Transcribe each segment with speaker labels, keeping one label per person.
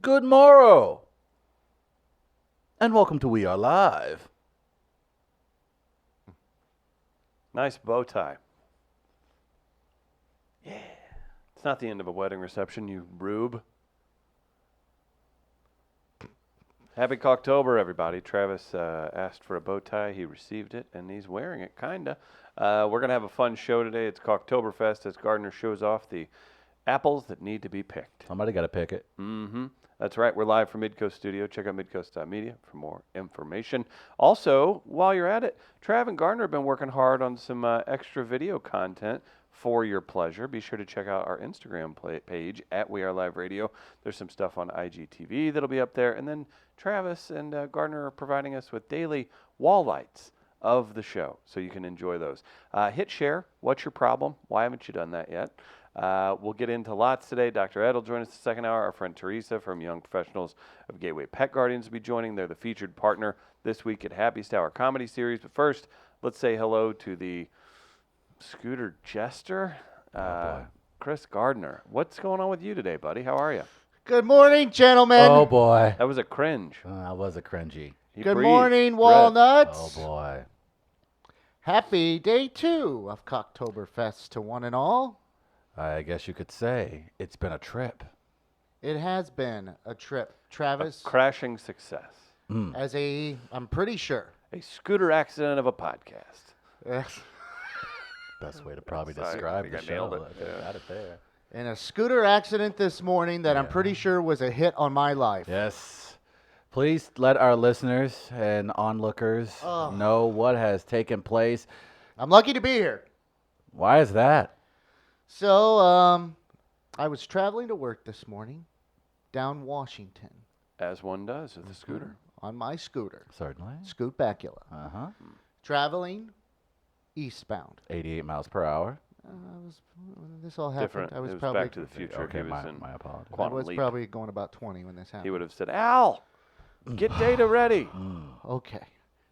Speaker 1: Good morrow, and welcome to We Are Live.
Speaker 2: Nice bow tie. Yeah. It's not the end of a wedding reception, you rube. Happy Cocktober, everybody. Travis asked for a bow tie. He received it, and he's wearing it, kinda. We're going to have a fun show today. It's Cocktoberfest as Gardner shows off the apples that need to be picked.
Speaker 1: Somebody got to pick it.
Speaker 2: Mm-hmm. That's right. We're live from Midcoast Studio. Check out midcoast.media for more information. Also, while you're at it, Trav and Gardner have been working hard on some extra video content for your pleasure. Be sure to check out our Instagram page at We Are Live Radio. There's some stuff on IGTV that'll be up there. And then Travis and Gardner are providing us with daily wall lights of the show, so you can enjoy those. Hit share. What's your problem? Why haven't you done that yet? We'll get into lots today. Dr. Ed will join us the second hour. Our friend Teresa from Young Professionals of Gateway Pet Guardians will be joining. They're the featured partner this week at Happiest Hour Comedy Series. But first, let's say hello to the Scooter Jester, Chris Gardner. What's going on with you today, buddy? How are you?
Speaker 3: Good morning, gentlemen.
Speaker 1: Oh, boy.
Speaker 2: That was a cringe.
Speaker 1: That was a cringy.
Speaker 3: Good morning, Walnuts.
Speaker 1: Oh, boy.
Speaker 3: Happy day 2 of Cocktoberfest to one and all.
Speaker 1: I guess you could say it's been a trip.
Speaker 3: It has been a trip, Travis.
Speaker 2: A crashing success.
Speaker 3: I'm pretty sure.
Speaker 2: A scooter accident of a podcast.
Speaker 3: Yes.
Speaker 1: Best way to probably
Speaker 2: Sorry, I
Speaker 1: describe
Speaker 2: think
Speaker 1: the
Speaker 2: I
Speaker 1: show.
Speaker 2: nailed it.
Speaker 1: I think I got it there.
Speaker 3: In a scooter accident this morning that I'm pretty sure was a hit on my life.
Speaker 1: Yes. Please let our listeners and onlookers know what has taken place.
Speaker 3: I'm lucky to be here.
Speaker 1: Why is that?
Speaker 3: So, I was traveling to work this morning down Washington
Speaker 2: As one does with a scooter.
Speaker 3: on my scooter,
Speaker 1: Certainly.
Speaker 3: Scoot Bacula,
Speaker 1: Uh-huh.
Speaker 3: traveling eastbound.
Speaker 1: 88 miles per hour.
Speaker 3: This all happened.
Speaker 2: Different.
Speaker 3: I was
Speaker 2: it was
Speaker 3: probably
Speaker 2: Back to the Future.
Speaker 1: Okay,
Speaker 2: he was in
Speaker 1: my apologies.
Speaker 3: I
Speaker 2: Quantum
Speaker 3: was
Speaker 2: Leap.
Speaker 3: probably going about 20 when this happened.
Speaker 2: He would have said, Al, get data ready.
Speaker 3: Okay.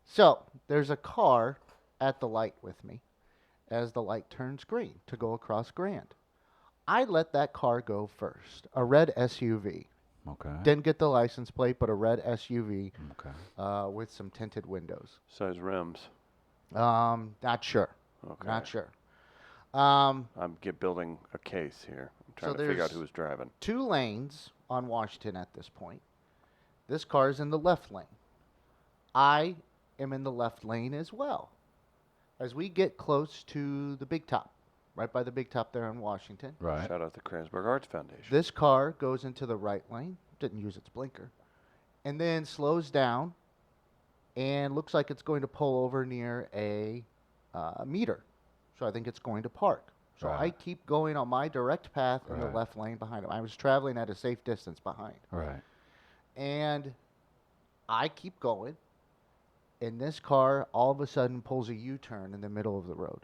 Speaker 3: So there's a car at the light with me as the light turns green to go across Grand. I let that car go first, a red SUV.
Speaker 1: Okay.
Speaker 3: Didn't get the license plate, but a red SUV
Speaker 1: Okay.
Speaker 3: with some tinted windows.
Speaker 2: Size rims.
Speaker 3: Not sure.
Speaker 2: Okay.
Speaker 3: Not sure.
Speaker 2: I'm building a case here. I'm trying
Speaker 3: So
Speaker 2: to figure out
Speaker 3: there's-
Speaker 2: who's driving.
Speaker 3: 2 lanes on Washington at this point. This car is in the left lane. I am in the left lane as well. As we get close to the Big Top, right by the Big Top there in Washington,
Speaker 1: Right.
Speaker 2: Shout out the Kransberg Arts Foundation.
Speaker 3: this car goes into the right lane, didn't use its blinker, and then slows down and looks like it's going to pull over near a meter. So I think it's going to park. So
Speaker 1: Right.
Speaker 3: I keep going on my direct path in the
Speaker 1: Right.
Speaker 3: left lane behind him. I was traveling at a safe distance behind.
Speaker 1: Right.
Speaker 3: And I keep going, and this car all of a sudden pulls a U-turn in the middle of the road.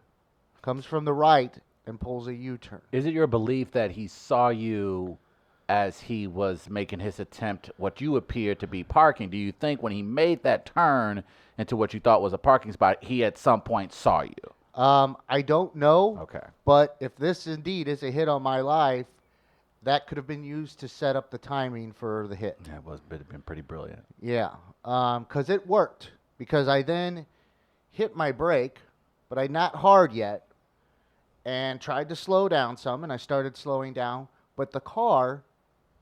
Speaker 3: Comes from the right and pulls a U-turn.
Speaker 1: Is it your belief that he saw you as he was making his attempt, what you appear to be parking? Do you think when he made that turn into what you thought was a parking spot, he at some point saw you?
Speaker 3: I don't know,
Speaker 1: Okay.
Speaker 3: but if this indeed is a hit on my life, that could have been used to set up the timing for the hit.
Speaker 1: That was been pretty brilliant.
Speaker 3: Yeah, because it worked. Because I then hit my brake, but I not hard yet, and tried to slow down some, and I started slowing down. But the car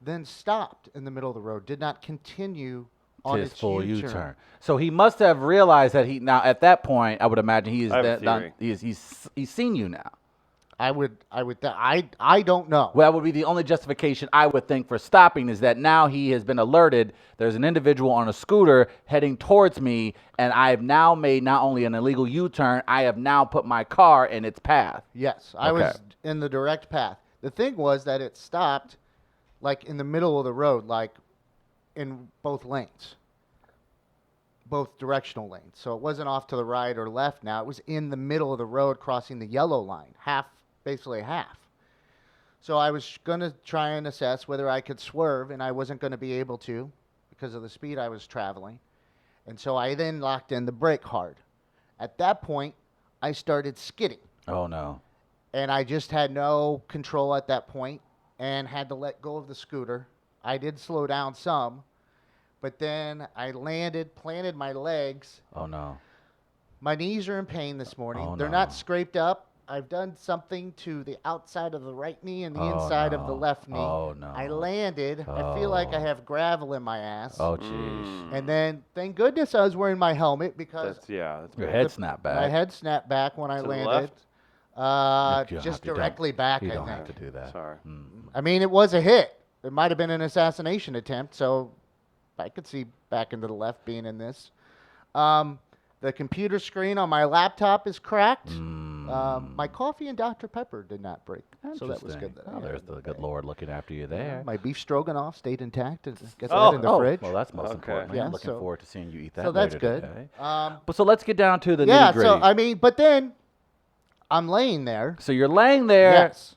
Speaker 3: then stopped in the middle of the road, did not continue on
Speaker 1: His
Speaker 3: its
Speaker 1: full
Speaker 3: U-turn.
Speaker 1: U-turn. So he must have realized that now at that point, I would imagine he is
Speaker 2: I have a
Speaker 1: done.
Speaker 2: theory.
Speaker 1: He's seen you now.
Speaker 3: I don't know.
Speaker 1: Well, that would be the only justification I would think for stopping is that now he has been alerted. There's an individual on a scooter heading towards me, and I have now made not only an illegal U-turn, I have now put my car in its path.
Speaker 3: Yes, I
Speaker 1: Okay.
Speaker 3: was in the direct path. The thing was that it stopped, like in the middle of the road, like in both lanes, both directional lanes. So it wasn't off to the right or left now. It was in the middle of the road crossing the yellow line, basically half. So I was going to try and assess whether I could swerve, and I wasn't going to be able to because of the speed I was traveling. And so I then locked in the brake hard. At that point, I started skidding.
Speaker 1: Oh, no.
Speaker 3: and I just had no control at that point and had to let go of the scooter. I did slow down some, but then I landed, planted my legs.
Speaker 1: Oh, no.
Speaker 3: My knees are in pain this morning.
Speaker 1: Oh,
Speaker 3: They're
Speaker 1: no.
Speaker 3: not scraped up. I've done something to the outside of the right knee and the
Speaker 1: Oh,
Speaker 3: inside of the
Speaker 1: no.
Speaker 3: left knee.
Speaker 1: Oh, no.
Speaker 3: I landed. I feel like I
Speaker 1: Oh.
Speaker 3: have gravel in my ass.
Speaker 1: Oh, jeez.
Speaker 3: And then, thank goodness I was wearing my helmet because
Speaker 2: That's
Speaker 1: Your
Speaker 2: bad.
Speaker 1: head snapped back.
Speaker 3: my head snapped back when I
Speaker 2: To the
Speaker 3: landed.
Speaker 2: left?
Speaker 1: You don't
Speaker 3: Just
Speaker 1: have to- you
Speaker 3: directly
Speaker 1: don't-
Speaker 3: back,
Speaker 1: You
Speaker 3: I
Speaker 1: don't
Speaker 3: think.
Speaker 1: have to do that.
Speaker 2: Sorry.
Speaker 3: I mean, it was a hit. It might have been an assassination attempt, so I could see back into the left being in this. The computer screen on my laptop is cracked. My coffee and Dr. Pepper did not break, so that was good.
Speaker 1: Interesting. Oh, there's the good Lord looking after you there.
Speaker 3: My beef stroganoff stayed intact. And get
Speaker 2: Oh.
Speaker 3: that in the fridge.
Speaker 1: Well, that's most
Speaker 2: Okay.
Speaker 1: important. man.
Speaker 3: Yeah,
Speaker 1: I'm looking
Speaker 3: so-
Speaker 1: forward to seeing you eat that
Speaker 3: so that's
Speaker 1: later
Speaker 3: good.
Speaker 1: today.
Speaker 3: Um,
Speaker 1: But so let's get down to the
Speaker 3: yeah,
Speaker 1: nitty gritty.
Speaker 3: so I mean, but then I'm laying there.
Speaker 1: So you're laying there.
Speaker 3: Yes.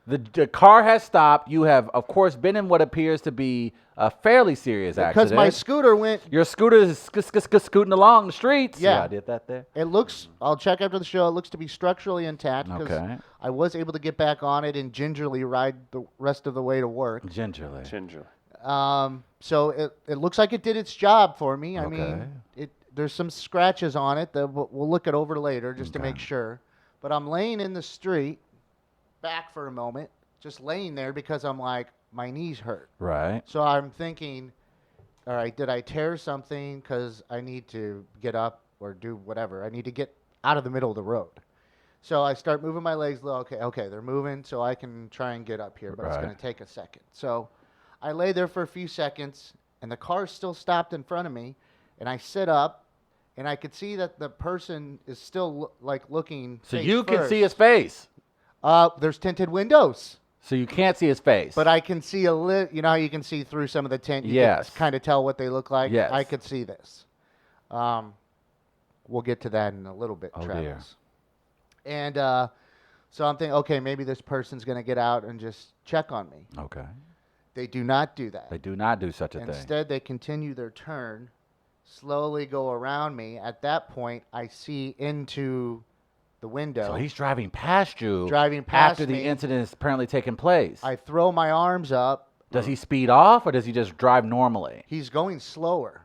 Speaker 1: The car has stopped. You have, of course, been in what appears to be a fairly serious
Speaker 3: Because
Speaker 1: accident.
Speaker 3: my scooter went.
Speaker 1: Your scooter is scooting along the streets.
Speaker 3: Yeah.
Speaker 1: I did that there.
Speaker 3: It looks. I'll check after the show. It looks to be structurally intact because
Speaker 1: Okay.
Speaker 3: I was able to get back on it and gingerly ride the rest of the way to work.
Speaker 1: Gingerly.
Speaker 2: Ginger.
Speaker 3: So it looks like it did its job for me. I
Speaker 1: Okay.
Speaker 3: mean, there's some scratches on it that we'll look it over later just to make sure. But I'm laying in the street, back for a moment, just laying there because I'm like, my knees hurt.
Speaker 1: Right.
Speaker 3: So I'm thinking, all right, did I tear something? Because I need to get up or do whatever. I need to get out of the middle of the road. So I start moving my legs. Okay, they're moving, so I can try and get up here, but it's
Speaker 1: Right.
Speaker 3: going to take a second. So I lay there for a few seconds, and the car still stopped in front of me, and I sit up, and I could see that the person is still looking.
Speaker 1: So
Speaker 3: face
Speaker 1: you can
Speaker 3: first.
Speaker 1: see his face.
Speaker 3: There's tinted windows.
Speaker 1: So you can't see his face.
Speaker 3: But I can see a little, you know how you can see through some of the tint? You
Speaker 1: Yes.
Speaker 3: can kind of tell what they look like?
Speaker 1: Yes.
Speaker 3: I could see this. We'll get to that in a little bit,
Speaker 1: Oh,
Speaker 3: Travis.
Speaker 1: dear.
Speaker 3: And so I'm thinking, okay, maybe this person's going to get out and just check on me.
Speaker 1: Okay.
Speaker 3: They do not do that.
Speaker 1: They do not do such a thing.
Speaker 3: Instead, they continue their turn, slowly go around me. At that point, I see into the window.
Speaker 1: So he's driving past you.
Speaker 3: Driving past
Speaker 1: after the
Speaker 3: me.
Speaker 1: incident is apparently taking place.
Speaker 3: I throw my arms up.
Speaker 1: Does he speed off or does he just drive normally?
Speaker 3: He's going slower,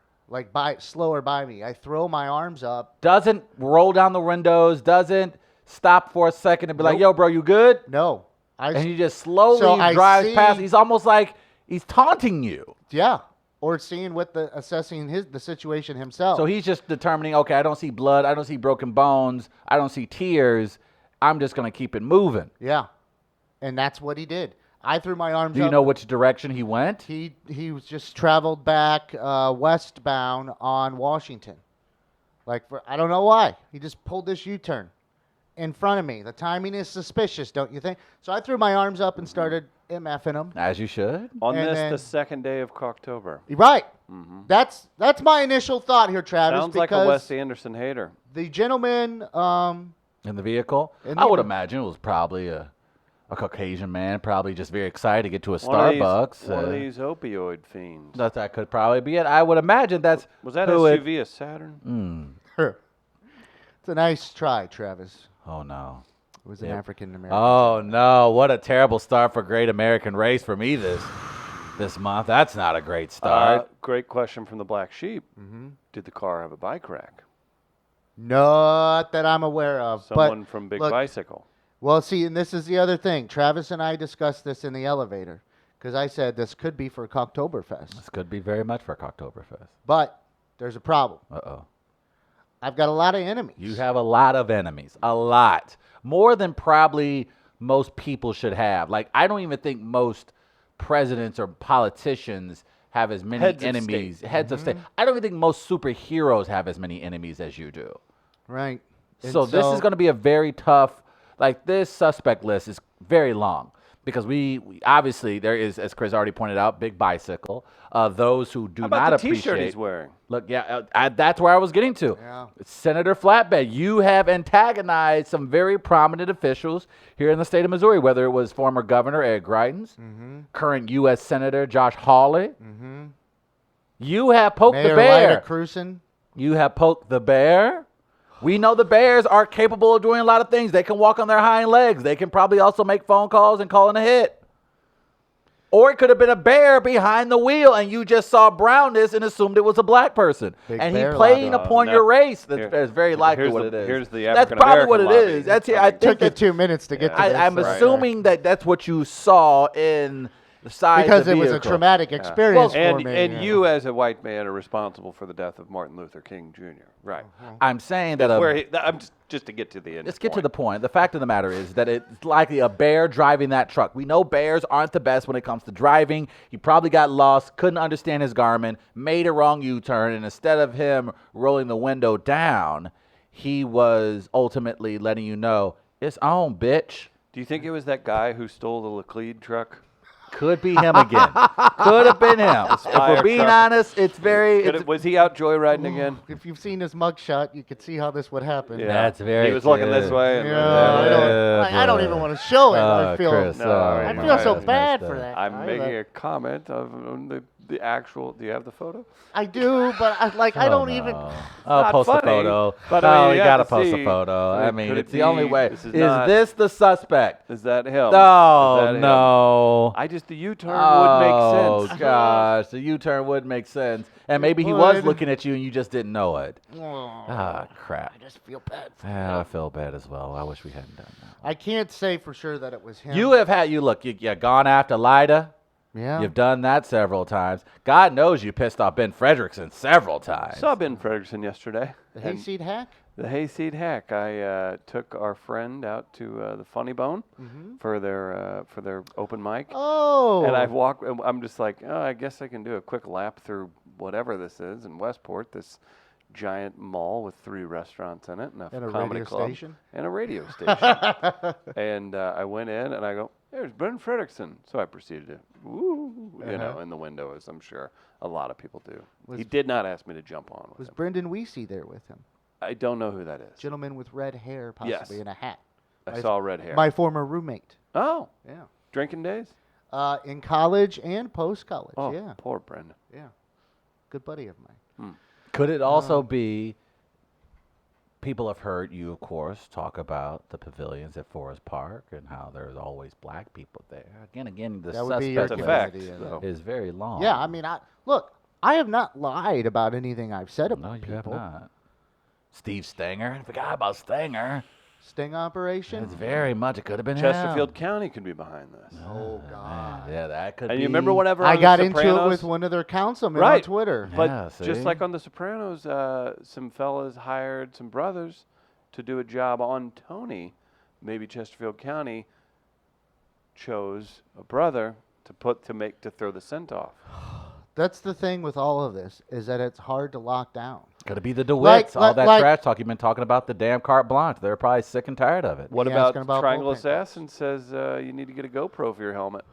Speaker 3: slower by me. I throw my arms up.
Speaker 1: Doesn't roll down the windows, doesn't stop for a second and be like,
Speaker 3: Nope.
Speaker 1: yo, bro, you good?
Speaker 3: No,
Speaker 1: And he just slowly
Speaker 3: So I
Speaker 1: drives past.
Speaker 3: see-
Speaker 1: He's almost like he's taunting you.
Speaker 3: yeah, or seeing assessing the situation himself.
Speaker 1: So he's just determining, okay, I don't see blood. I don't see broken bones. I don't see tears. I'm just going to keep it moving.
Speaker 3: yeah, and that's what he did. I threw my arms
Speaker 1: Do
Speaker 3: up.
Speaker 1: you know which direction he went?
Speaker 3: He was just traveled back westbound on Washington. I don't know why. He just pulled this U-turn in front of me. The timing is suspicious, don't you think? So I threw my arms up and started MFing him.
Speaker 1: As you should.
Speaker 2: On
Speaker 3: And
Speaker 2: this,
Speaker 3: then-
Speaker 2: the second day of October.
Speaker 3: Right. That's my initial thought here, Travis.
Speaker 2: Sounds like a
Speaker 3: because
Speaker 2: Wes Anderson hater.
Speaker 3: the gentleman,
Speaker 1: In the vehicle?
Speaker 3: In
Speaker 1: I would
Speaker 3: the-
Speaker 1: imagine it was probably a Caucasian man, probably just very excited to get to a
Speaker 2: One of these-
Speaker 1: Starbucks.
Speaker 2: One of these opioid fiends.
Speaker 1: That could probably be it. I would imagine that's
Speaker 2: Was that
Speaker 1: who it-
Speaker 2: SUV a Saturn?
Speaker 3: it's a nice try, Travis.
Speaker 1: Oh, no.
Speaker 3: It was an
Speaker 1: Yeah.
Speaker 3: African American.
Speaker 1: Oh, no. What a terrible start for Great American Race for me this month. That's not a great start.
Speaker 2: Great question from the Black Sheep. Did the car have a bike rack?
Speaker 3: Not that I'm aware of.
Speaker 2: Someone
Speaker 3: but
Speaker 2: from Big
Speaker 3: look,
Speaker 2: Bicycle.
Speaker 3: Well, see, and this is the other thing. Travis and I discussed this in the elevator because I said this could be for Cocktoberfest.
Speaker 1: This could be very much for Cocktoberfest.
Speaker 3: But there's a problem.
Speaker 1: Uh-oh.
Speaker 3: I've got a lot of enemies.
Speaker 1: You have a lot of enemies. A lot. More than probably most people should have. Like, I don't even think most presidents or politicians have as many
Speaker 2: Heads of
Speaker 1: enemies.
Speaker 2: state.
Speaker 1: Heads of state. I don't even think most superheroes have as many enemies as you do.
Speaker 3: Right. And
Speaker 1: So this is going to be a very tough, like this suspect list is very long because we obviously there is, as Chris already pointed out, Big Bicycle. Those who do
Speaker 2: How
Speaker 1: not
Speaker 2: about the T-shirt
Speaker 1: appreciate.
Speaker 2: he's wearing?
Speaker 1: Look, yeah, that's where I was getting to.
Speaker 3: Yeah.
Speaker 1: Senator Flatbed, you have antagonized some very prominent officials here in the state of Missouri, whether it was former Governor Ed Greitens, current U.S. Senator Josh Hawley. You have poked
Speaker 3: Mayor
Speaker 1: the bear.
Speaker 3: Lyda Crewson.
Speaker 1: You have poked the bear We know the bears are capable of doing a lot of things. They can walk on their hind legs. They can probably also make phone calls and call in a hit. Or it could have been a bear behind the wheel, and you just saw brownness and assumed it was a black person.
Speaker 3: Big
Speaker 1: and he
Speaker 3: bear
Speaker 1: playing
Speaker 3: lobby.
Speaker 1: upon
Speaker 2: No.
Speaker 1: your race.
Speaker 2: Here-
Speaker 1: That's very likely
Speaker 2: here's
Speaker 1: what
Speaker 2: the-
Speaker 1: it is.
Speaker 2: here's the
Speaker 1: That's probably what it
Speaker 2: African-American
Speaker 1: is.
Speaker 2: lobby.
Speaker 1: That's I think
Speaker 3: Took you
Speaker 1: that,
Speaker 3: 2 minutes to get to this.
Speaker 1: I'm
Speaker 3: right
Speaker 1: assuming
Speaker 3: there.
Speaker 1: that's what you saw in the side
Speaker 3: because
Speaker 1: of the
Speaker 3: it was a
Speaker 1: vehicle.
Speaker 3: traumatic experience for
Speaker 2: And
Speaker 3: me.
Speaker 2: and you as a white man are responsible for the death of Martin Luther King Jr. Right.
Speaker 1: I'm saying that
Speaker 2: That's where I'm just to get to the end.
Speaker 1: let's get to the point. The fact of the matter is that it's likely a bear driving that truck. We know bears aren't the best when it comes to driving. He probably got lost, couldn't understand his Garmin, made a wrong U-turn, and instead of him rolling the window down, he was ultimately letting you know, it's on, bitch.
Speaker 2: Do you think it was that guy who stole the Laclede truck?
Speaker 1: Could be him again. Could have been him. If
Speaker 2: fire
Speaker 1: we're being
Speaker 2: truck.
Speaker 1: honest, it's very...
Speaker 2: Could
Speaker 1: It's,
Speaker 2: it- was he out joyriding again?
Speaker 3: If you've seen his mugshot, you could see how this would happen.
Speaker 2: Yeah.
Speaker 1: That's very
Speaker 2: He was looking this
Speaker 1: good.
Speaker 2: way. And
Speaker 3: Yeah, I don't even want to show it. I feel
Speaker 1: Chris,
Speaker 2: No,
Speaker 1: sorry,
Speaker 2: I
Speaker 3: I
Speaker 2: man.
Speaker 3: feel so
Speaker 2: That's
Speaker 3: bad
Speaker 1: messed
Speaker 3: for
Speaker 1: up.
Speaker 3: that.
Speaker 2: I'm
Speaker 3: guy,
Speaker 2: making a comment of the actual. Do you have the photo?
Speaker 3: I do, but I don't even.
Speaker 1: I'll
Speaker 2: not
Speaker 1: post a
Speaker 2: funny,
Speaker 1: photo.
Speaker 2: but
Speaker 1: no,
Speaker 2: I mean,
Speaker 1: you
Speaker 2: you
Speaker 1: gotta
Speaker 2: have to
Speaker 1: post
Speaker 2: see,
Speaker 1: a photo.
Speaker 2: I
Speaker 1: I
Speaker 2: mean,
Speaker 1: mean,
Speaker 2: could
Speaker 1: it's
Speaker 2: it
Speaker 1: the only
Speaker 2: be-
Speaker 1: way.
Speaker 2: this
Speaker 1: Is
Speaker 2: is not-
Speaker 1: this the suspect?
Speaker 2: Is that him?
Speaker 1: Oh,
Speaker 2: Is that him?
Speaker 1: no.
Speaker 2: I just the U-turn
Speaker 1: Oh,
Speaker 2: would make sense.
Speaker 1: gosh. The U-turn would make sense. And maybe he was
Speaker 3: would.
Speaker 1: looking at you and you just didn't know it.
Speaker 3: Oh,
Speaker 1: Ah, crap.
Speaker 3: I just feel bad.
Speaker 1: Yeah, I feel bad as well. I wish we hadn't done that.
Speaker 3: I can't say for sure that it was him.
Speaker 1: You have had, you gone after Lida.
Speaker 3: yeah.
Speaker 1: You've done that several times. God knows you pissed off Ben Frederickson several times.
Speaker 2: Saw Ben Frederickson yesterday.
Speaker 3: The
Speaker 2: and
Speaker 3: hayseed hack.
Speaker 2: The hayseed hack. I took our friend out to the Funny Bone for their open mic.
Speaker 3: Oh.
Speaker 2: And I've walked. I'm just like, oh, I guess I can do a quick lap through whatever this is in Westport. This giant mall with 3 restaurants in it and
Speaker 3: And a
Speaker 2: comedy
Speaker 3: radio
Speaker 2: club
Speaker 3: station?
Speaker 2: and a radio station. And I went in and I go, there's Ben Frederickson. So I proceeded to, woo, you know, in the window, as I'm sure a lot of people do. He did not ask me to jump on with
Speaker 3: Was
Speaker 2: him.
Speaker 3: Brendan Weesey there with him?
Speaker 2: I don't know who that is.
Speaker 3: Gentleman with red hair, possibly
Speaker 2: Yes.
Speaker 3: in a hat.
Speaker 2: I saw red hair.
Speaker 3: My former roommate.
Speaker 2: Oh,
Speaker 3: Yeah.
Speaker 2: drinking days?
Speaker 3: In college and post college.
Speaker 2: Oh,
Speaker 3: Yeah.
Speaker 2: poor Brendan.
Speaker 3: Yeah. Good buddy of mine.
Speaker 1: Could it also be, people have heard you, of course, talk about the pavilions at Forest Park and how there's always black people there. Again, the
Speaker 3: That would be your
Speaker 1: suspect
Speaker 2: It's a fact.
Speaker 3: community,
Speaker 2: though.
Speaker 1: is very long.
Speaker 3: Yeah, I mean, look, I have not lied about anything I've said about
Speaker 1: No, you
Speaker 3: people.
Speaker 1: have not. Steve Stenger. I forgot about Stenger.
Speaker 3: Sting operation.
Speaker 1: It's very much, it could have been
Speaker 2: Chesterfield
Speaker 1: him.
Speaker 2: County could be behind this.
Speaker 3: Oh God.
Speaker 1: Yeah, that could
Speaker 2: And
Speaker 1: be.
Speaker 2: you remember whenever
Speaker 3: I
Speaker 2: on The
Speaker 3: got into it
Speaker 2: Sopranos-
Speaker 3: with one of their councilmen on
Speaker 2: Right.
Speaker 3: Twitter.
Speaker 2: But
Speaker 1: Yeah,
Speaker 2: just
Speaker 1: see?
Speaker 2: like on The Sopranos, some fellas hired some brothers to do a job on Tony. Maybe Chesterfield County chose a brother to throw the scent off.
Speaker 3: That's the thing with all of this is that it's hard to lock down.
Speaker 1: Could it be the DeWitts? All that
Speaker 3: like-
Speaker 1: trash talk you've been talking about, the damn carte blanche. They're probably sick and tired of it.
Speaker 2: What
Speaker 3: He
Speaker 2: about
Speaker 3: asking about
Speaker 2: Triangle
Speaker 3: bullpen
Speaker 2: Assassin says you need to get a GoPro for your helmet?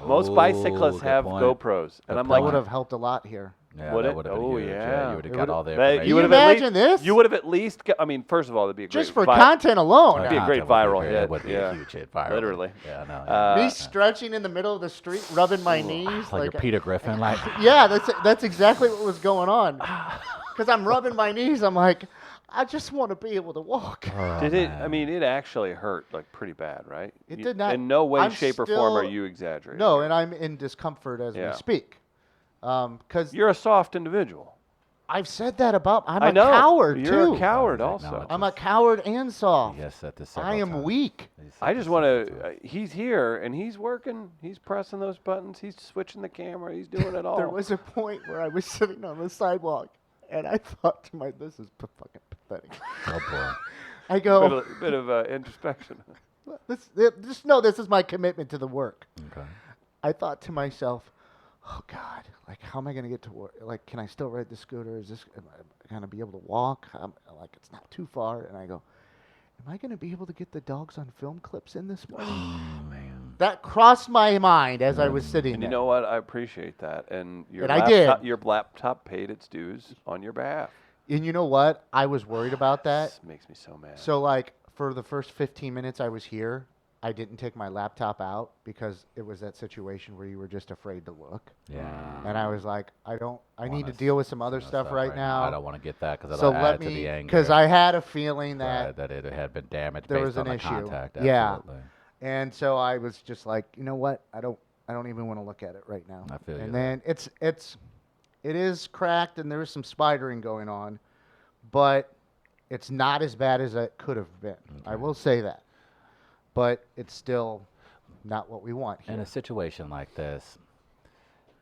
Speaker 2: Most
Speaker 1: Ooh,
Speaker 2: bicyclists
Speaker 1: good
Speaker 2: have
Speaker 1: point.
Speaker 2: GoPros, and
Speaker 1: Good
Speaker 2: I'm
Speaker 3: That
Speaker 2: like,
Speaker 3: would have helped a lot here.
Speaker 1: Yeah,
Speaker 2: Would
Speaker 1: that
Speaker 2: it?
Speaker 1: would have been
Speaker 2: Oh,
Speaker 1: huge.
Speaker 2: yeah.
Speaker 1: You would have
Speaker 2: It
Speaker 1: got
Speaker 2: would've-
Speaker 1: all the
Speaker 2: Hey,
Speaker 1: information.
Speaker 3: you
Speaker 2: would've
Speaker 3: imagine
Speaker 2: at least,
Speaker 3: this?
Speaker 2: You would have at least. I mean, first of all, it'd be a great
Speaker 3: Just for
Speaker 2: vi-
Speaker 3: content alone.
Speaker 2: It'd be a
Speaker 3: now.
Speaker 2: great viral
Speaker 1: It
Speaker 2: hit,
Speaker 1: would be
Speaker 2: yeah.
Speaker 1: a huge hit viral.
Speaker 2: Literally.
Speaker 1: Yeah, no.
Speaker 3: Me stretching in the middle of the street, rubbing my knees.
Speaker 1: Like you're Peter Griffin, like.
Speaker 3: Yeah, that's exactly what was going on. Because I'm rubbing my knees. I'm like, I just want to be able to walk.
Speaker 1: Oh,
Speaker 2: Did it?
Speaker 1: man.
Speaker 2: I mean, it actually hurt like pretty bad, right?
Speaker 3: It
Speaker 2: You-
Speaker 3: did not-
Speaker 2: In no way,
Speaker 3: I'm
Speaker 2: shape, or form are
Speaker 3: still-
Speaker 2: you exaggerating.
Speaker 3: No, and I'm in discomfort as
Speaker 2: Yeah.
Speaker 3: we speak. Because
Speaker 2: You're a soft individual.
Speaker 3: I've said that about. I'm
Speaker 2: I
Speaker 3: a
Speaker 2: know.
Speaker 3: coward
Speaker 2: You're
Speaker 3: too.
Speaker 2: a coward
Speaker 1: Always
Speaker 2: also.
Speaker 1: acknowledge
Speaker 3: I'm a coward and soft.
Speaker 1: Yes, at this.
Speaker 3: I am weak.
Speaker 2: I just want to. He's here and he's working. He's pressing those buttons. He's switching the camera. He's doing it all.
Speaker 3: There was a point where I was sitting on the sidewalk, and I thought to myself, "This is fucking pathetic."
Speaker 1: Oh boy.
Speaker 3: I go,
Speaker 2: bit of introspection.
Speaker 3: this is my commitment to the work.
Speaker 1: Okay.
Speaker 3: I thought to myself, oh God, like how am I going to get to work? Like, can I still ride the scooter? Am I going to be able to walk? Like, it's not too far. And I go, am I going to be able to get the dogs on film clips in this morning?
Speaker 1: Man.
Speaker 3: That crossed my mind as I was sitting
Speaker 2: And
Speaker 3: there.
Speaker 2: you know what? I appreciate that. And your
Speaker 3: And I did.
Speaker 2: Your laptop paid its dues on your behalf.
Speaker 3: And you know what? I was worried about that.
Speaker 2: This makes me so mad.
Speaker 3: So, like, for the first 15 minutes I was here, I didn't take my laptop out because it was that situation where you were just afraid to look.
Speaker 1: Yeah.
Speaker 3: And I was like, I need to
Speaker 1: Wanna
Speaker 3: deal with some other
Speaker 1: some
Speaker 3: stuff right now.
Speaker 1: I don't want to get that because
Speaker 3: So
Speaker 1: it'll
Speaker 3: let
Speaker 1: add to the
Speaker 3: me,
Speaker 1: anger.
Speaker 3: because I had a feeling
Speaker 1: Right,
Speaker 3: that
Speaker 1: that it had been damaged
Speaker 3: there
Speaker 1: based
Speaker 3: was
Speaker 1: on
Speaker 3: an
Speaker 1: the
Speaker 3: issue.
Speaker 1: contact.
Speaker 3: Yeah.
Speaker 1: Absolutely.
Speaker 3: And so I was just like, you know what? I don't even want to look at it right now.
Speaker 1: I feel you
Speaker 3: And
Speaker 1: there.
Speaker 3: then it is cracked and there is some spidering going on, but it's not as bad as it could have been. I will say that. But it's still not what we want here.
Speaker 1: In a situation like this,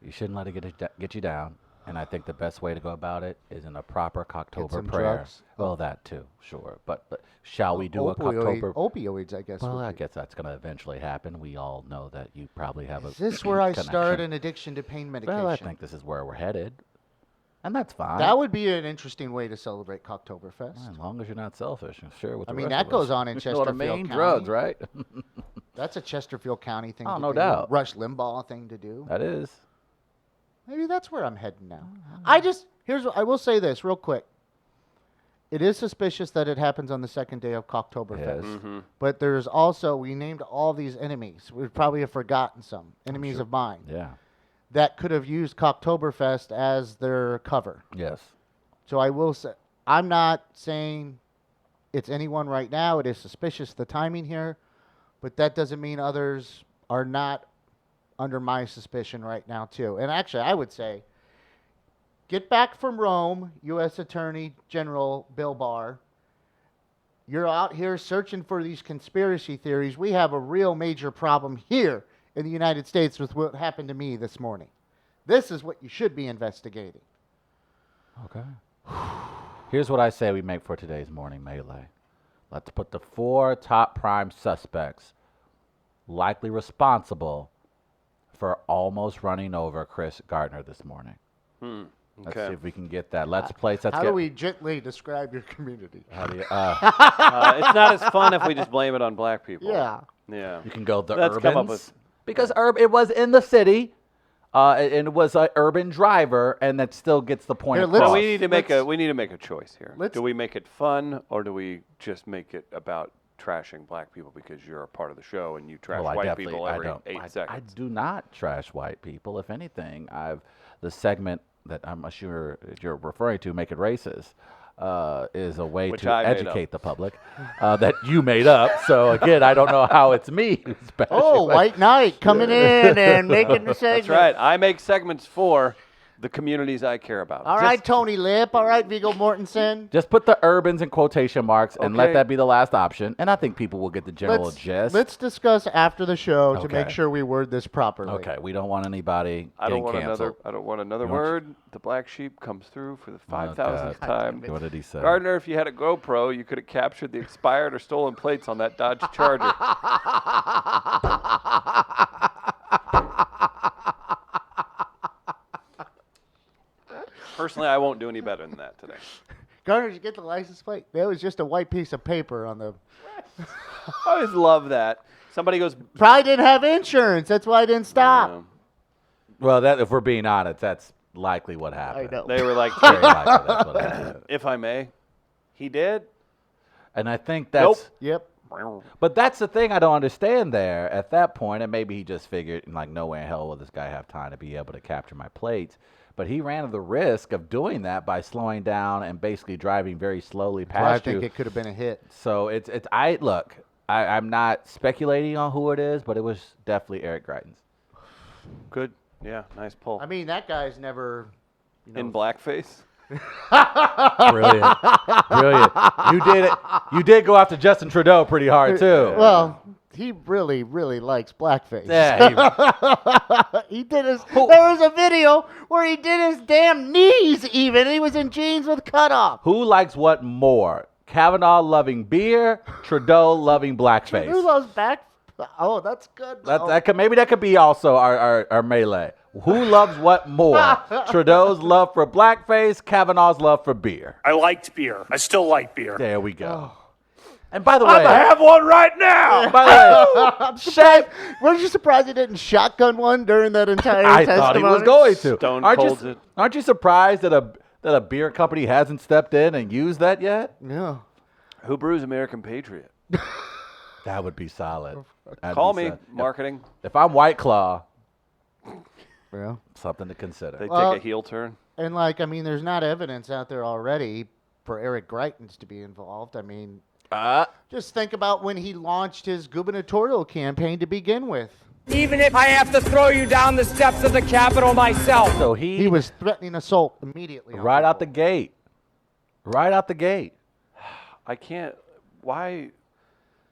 Speaker 1: you shouldn't let it get you down. And I think the best way to go about it is in a proper Cocktober
Speaker 3: some
Speaker 1: prayer.
Speaker 3: drugs?
Speaker 1: Well, that too, sure. But shall we do a Cocktober?
Speaker 3: Opioids, I guess.
Speaker 1: Well,
Speaker 3: would
Speaker 1: I
Speaker 3: be-
Speaker 1: guess that's going to eventually happen. We all know that you probably have a.
Speaker 3: Is this where I start
Speaker 1: connection.
Speaker 3: an addiction to pain medication?
Speaker 1: Well, I think this is where we're headed, and that's fine.
Speaker 3: that would be an interesting way to celebrate Cocktoberfest.
Speaker 1: As long as you're not selfish, sure. With
Speaker 3: I
Speaker 1: the
Speaker 3: mean,
Speaker 1: rest
Speaker 3: that
Speaker 1: of
Speaker 3: goes
Speaker 1: us.
Speaker 3: on in
Speaker 1: You know what I
Speaker 3: Chesterfield
Speaker 1: mean?
Speaker 3: County.
Speaker 1: Drugs, right?
Speaker 3: That's a Chesterfield County thing
Speaker 1: Oh,
Speaker 3: to
Speaker 1: no
Speaker 3: do.
Speaker 1: doubt.
Speaker 3: Rush Limbaugh thing to do.
Speaker 1: That is.
Speaker 3: Maybe that's where I'm heading now. I will say this real quick. It is suspicious that it happens on the second day of Cocktoberfest.
Speaker 1: Yes.
Speaker 3: But there's also, we named all these enemies. We probably have forgotten some. Enemies of mine.
Speaker 1: Yeah.
Speaker 3: That could have used Cocktoberfest as their cover.
Speaker 1: Yes.
Speaker 3: So I will say, I'm not saying it's anyone right now. It is suspicious, the timing here. But that doesn't mean others are not under my suspicion right now, too. And actually, I would say, get back from Rome, U.S. Attorney General Bill Barr. You're out here searching for these conspiracy theories. We have a real major problem here in the United States with what happened to me this morning. This is what you should be investigating.
Speaker 1: Okay. Here's what I say we make for today's morning melee. Let's put the 4 top prime suspects likely responsible for almost running over Chris Gardner this morning. Let's see if we can get that. Let's
Speaker 3: How do we gently describe your community?
Speaker 1: How do you,
Speaker 2: It's not as fun if we just blame it on black people.
Speaker 3: Yeah.
Speaker 2: Yeah.
Speaker 1: you can go the
Speaker 2: Let's come up
Speaker 1: urbans.
Speaker 2: with-
Speaker 1: Because it was in the city, and it was an urban driver, and that still gets the point
Speaker 3: Here,
Speaker 1: across.
Speaker 2: So we need to make a choice here.
Speaker 3: let's-
Speaker 2: Do we make it fun or do we just make it about trashing black people because you're a part of the show and you trash
Speaker 1: Well, I
Speaker 2: white
Speaker 1: definitely-
Speaker 2: people
Speaker 1: I
Speaker 2: every
Speaker 1: don't-
Speaker 2: 8
Speaker 1: I
Speaker 2: seconds?
Speaker 1: do not trash white people. If anything, the segment that I'm sure you're referring to, Make It Racist, is a way
Speaker 2: Which
Speaker 1: to
Speaker 2: I made up.
Speaker 1: educate the public that you made up. So again, I don't know how it's me who's bashing
Speaker 3: Oh, White Knight coming in and making the segment.
Speaker 2: That's right. I make segments for the communities I care about.
Speaker 3: All right, Tony Lip. All right, Viggo Mortensen.
Speaker 1: Just put the urbans in quotation marks and let
Speaker 2: Okay.
Speaker 1: that be the last option. And I think people will get the general gist.
Speaker 3: Let's discuss after the show to make
Speaker 1: Okay.
Speaker 3: sure we word this properly.
Speaker 1: Okay, we don't want anybody
Speaker 2: I don't
Speaker 1: getting
Speaker 2: want
Speaker 1: canceled.
Speaker 2: another
Speaker 1: You want-
Speaker 2: word. The black sheep comes through for the
Speaker 1: Oh,
Speaker 2: 5,000th
Speaker 1: God.
Speaker 2: time.
Speaker 1: What did he say?
Speaker 2: Gardner, if you had a GoPro, you could have captured the expired or stolen plates on that Dodge Charger. Personally, I won't do any better than that today.
Speaker 3: Garner, did you get the license plate? That was just a white piece of paper on the.
Speaker 2: I always love that. Somebody goes,
Speaker 3: Probably didn't have insurance. That's why I didn't stop.
Speaker 1: Well, that if we're being honest, that's likely what happened.
Speaker 3: I know.
Speaker 2: they were like,
Speaker 1: Very likely that's what happened.
Speaker 2: if I may, he did.
Speaker 1: And I think that's.
Speaker 3: Yep.
Speaker 1: But that's the thing I don't understand there at that point, and maybe he just figured, like, no way in hell will this guy have time to be able to capture my plates. But he ran the risk of doing that by slowing down and basically driving very slowly
Speaker 3: Well, I
Speaker 1: past
Speaker 3: think
Speaker 1: you.
Speaker 3: it could have been a hit.
Speaker 1: So I'm not speculating on who it is, but it was definitely Eric Greitens.
Speaker 2: Good. Yeah, nice pull.
Speaker 3: I mean, that guy's never.
Speaker 2: In blackface?
Speaker 1: Brilliant. Brilliant. You did go after Justin Trudeau pretty hard too.
Speaker 3: Well, he really, really likes blackface.
Speaker 1: Yeah,
Speaker 3: He did his. There was a video where he did his damn knees even. He was in jeans with cutoff.
Speaker 1: who likes what more? Kavanaugh loving beer, Trudeau loving blackface.
Speaker 3: Who loves back? Oh, that's good.
Speaker 1: Maybe that could be also our melee. Who loves what more? Trudeau's love for blackface, Kavanaugh's love for beer.
Speaker 4: I liked beer. I still like beer.
Speaker 1: There we go. And by the way,
Speaker 2: have one right now!
Speaker 1: by the way, Shane,
Speaker 3: Weren't you surprised he didn't shotgun one during that entire
Speaker 1: I
Speaker 3: testimony?
Speaker 1: thought he was going to.
Speaker 2: Stone
Speaker 1: aren't
Speaker 2: colds
Speaker 1: you,
Speaker 2: it.
Speaker 1: aren't you surprised that a beer company hasn't stepped in and used that yet?
Speaker 3: Yeah.
Speaker 2: Who brews American Patriot?
Speaker 1: That would be solid. That'd
Speaker 2: Call
Speaker 1: be
Speaker 2: me,
Speaker 1: solid.
Speaker 2: marketing.
Speaker 1: If I'm White Claw,
Speaker 3: Yeah.
Speaker 1: something to consider.
Speaker 2: They
Speaker 3: Well-
Speaker 2: take a heel turn.
Speaker 3: And like, I mean, there's not evidence out there already for Eric Greitens to be involved. I mean, just think about when he launched his gubernatorial campaign to begin with.
Speaker 5: Even if I have to throw you down the steps of the Capitol myself.
Speaker 1: So
Speaker 3: He was threatening assault immediately. on
Speaker 1: right out the
Speaker 3: people.
Speaker 1: gate. Right out the gate.
Speaker 2: I can't. Why?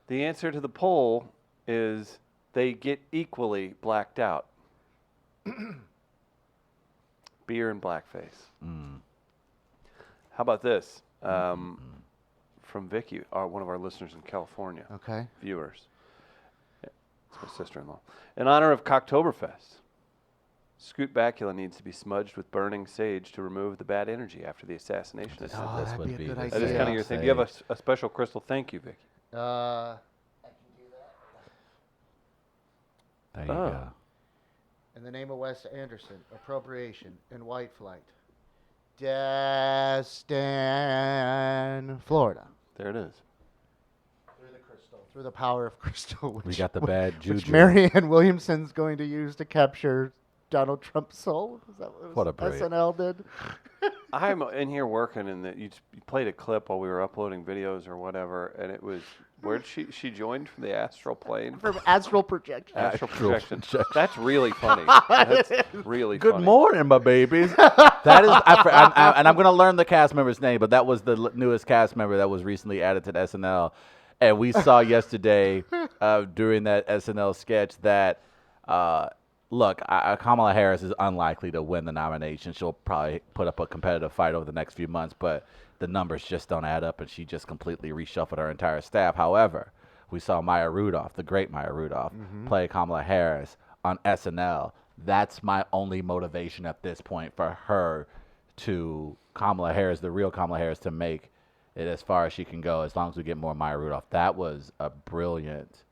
Speaker 2: The answer to the poll is they get equally blacked out. Beer and blackface. How about this? From Vicky, one of our listeners in California,
Speaker 3: Okay.
Speaker 2: viewers. It's my sister-in-law. In honor of Cocktoberfest, Scoot Bakula needs to be smudged with burning sage to remove the bad energy after the assassination attempt.
Speaker 3: Oh,
Speaker 1: This
Speaker 3: that'd
Speaker 1: would
Speaker 3: be a
Speaker 1: be
Speaker 3: good
Speaker 1: the
Speaker 3: idea.
Speaker 2: That is kind of your thing. Do you have a special crystal? Thank you, Vicky.
Speaker 3: Uh,
Speaker 1: There you
Speaker 2: Oh.
Speaker 1: go.
Speaker 3: in the name of Wes Anderson, appropriation and white flight. Destin, Florida.
Speaker 2: There it is.
Speaker 3: Through the crystal. Through the power of crystal. Which,
Speaker 1: We got the bad
Speaker 3: Which
Speaker 1: juju.
Speaker 3: Marianne Williamson's going to use to capture Donald Trump's soul. Is that
Speaker 1: What a
Speaker 3: what
Speaker 1: brilliant-
Speaker 3: SNL did?
Speaker 2: I'm in here working, and you played a clip while we were uploading videos or whatever, and it was where'd she joined from the astral plane?
Speaker 3: From astral projection.
Speaker 2: Astral
Speaker 1: Astral
Speaker 2: projection.
Speaker 1: projection.
Speaker 2: That's really funny. That's really
Speaker 1: Good
Speaker 2: funny.
Speaker 1: morning, my babies. That is, and I'm going to learn the cast member's name, but that was the newest cast member that was recently added to the SNL. And we saw yesterday during that SNL sketch that, look, Kamala Harris is unlikely to win the nomination. She'll probably put up a competitive fight over the next few months, but the numbers just don't add up, and she just completely reshuffled her entire staff. However, we saw Maya Rudolph, the great Maya Rudolph, play Kamala Harris on SNL. That's my only motivation at this point for her to Kamala Harris, the real Kamala Harris, to make it as far as she can go, as long as we get more Maya Rudolph. That was a brilliant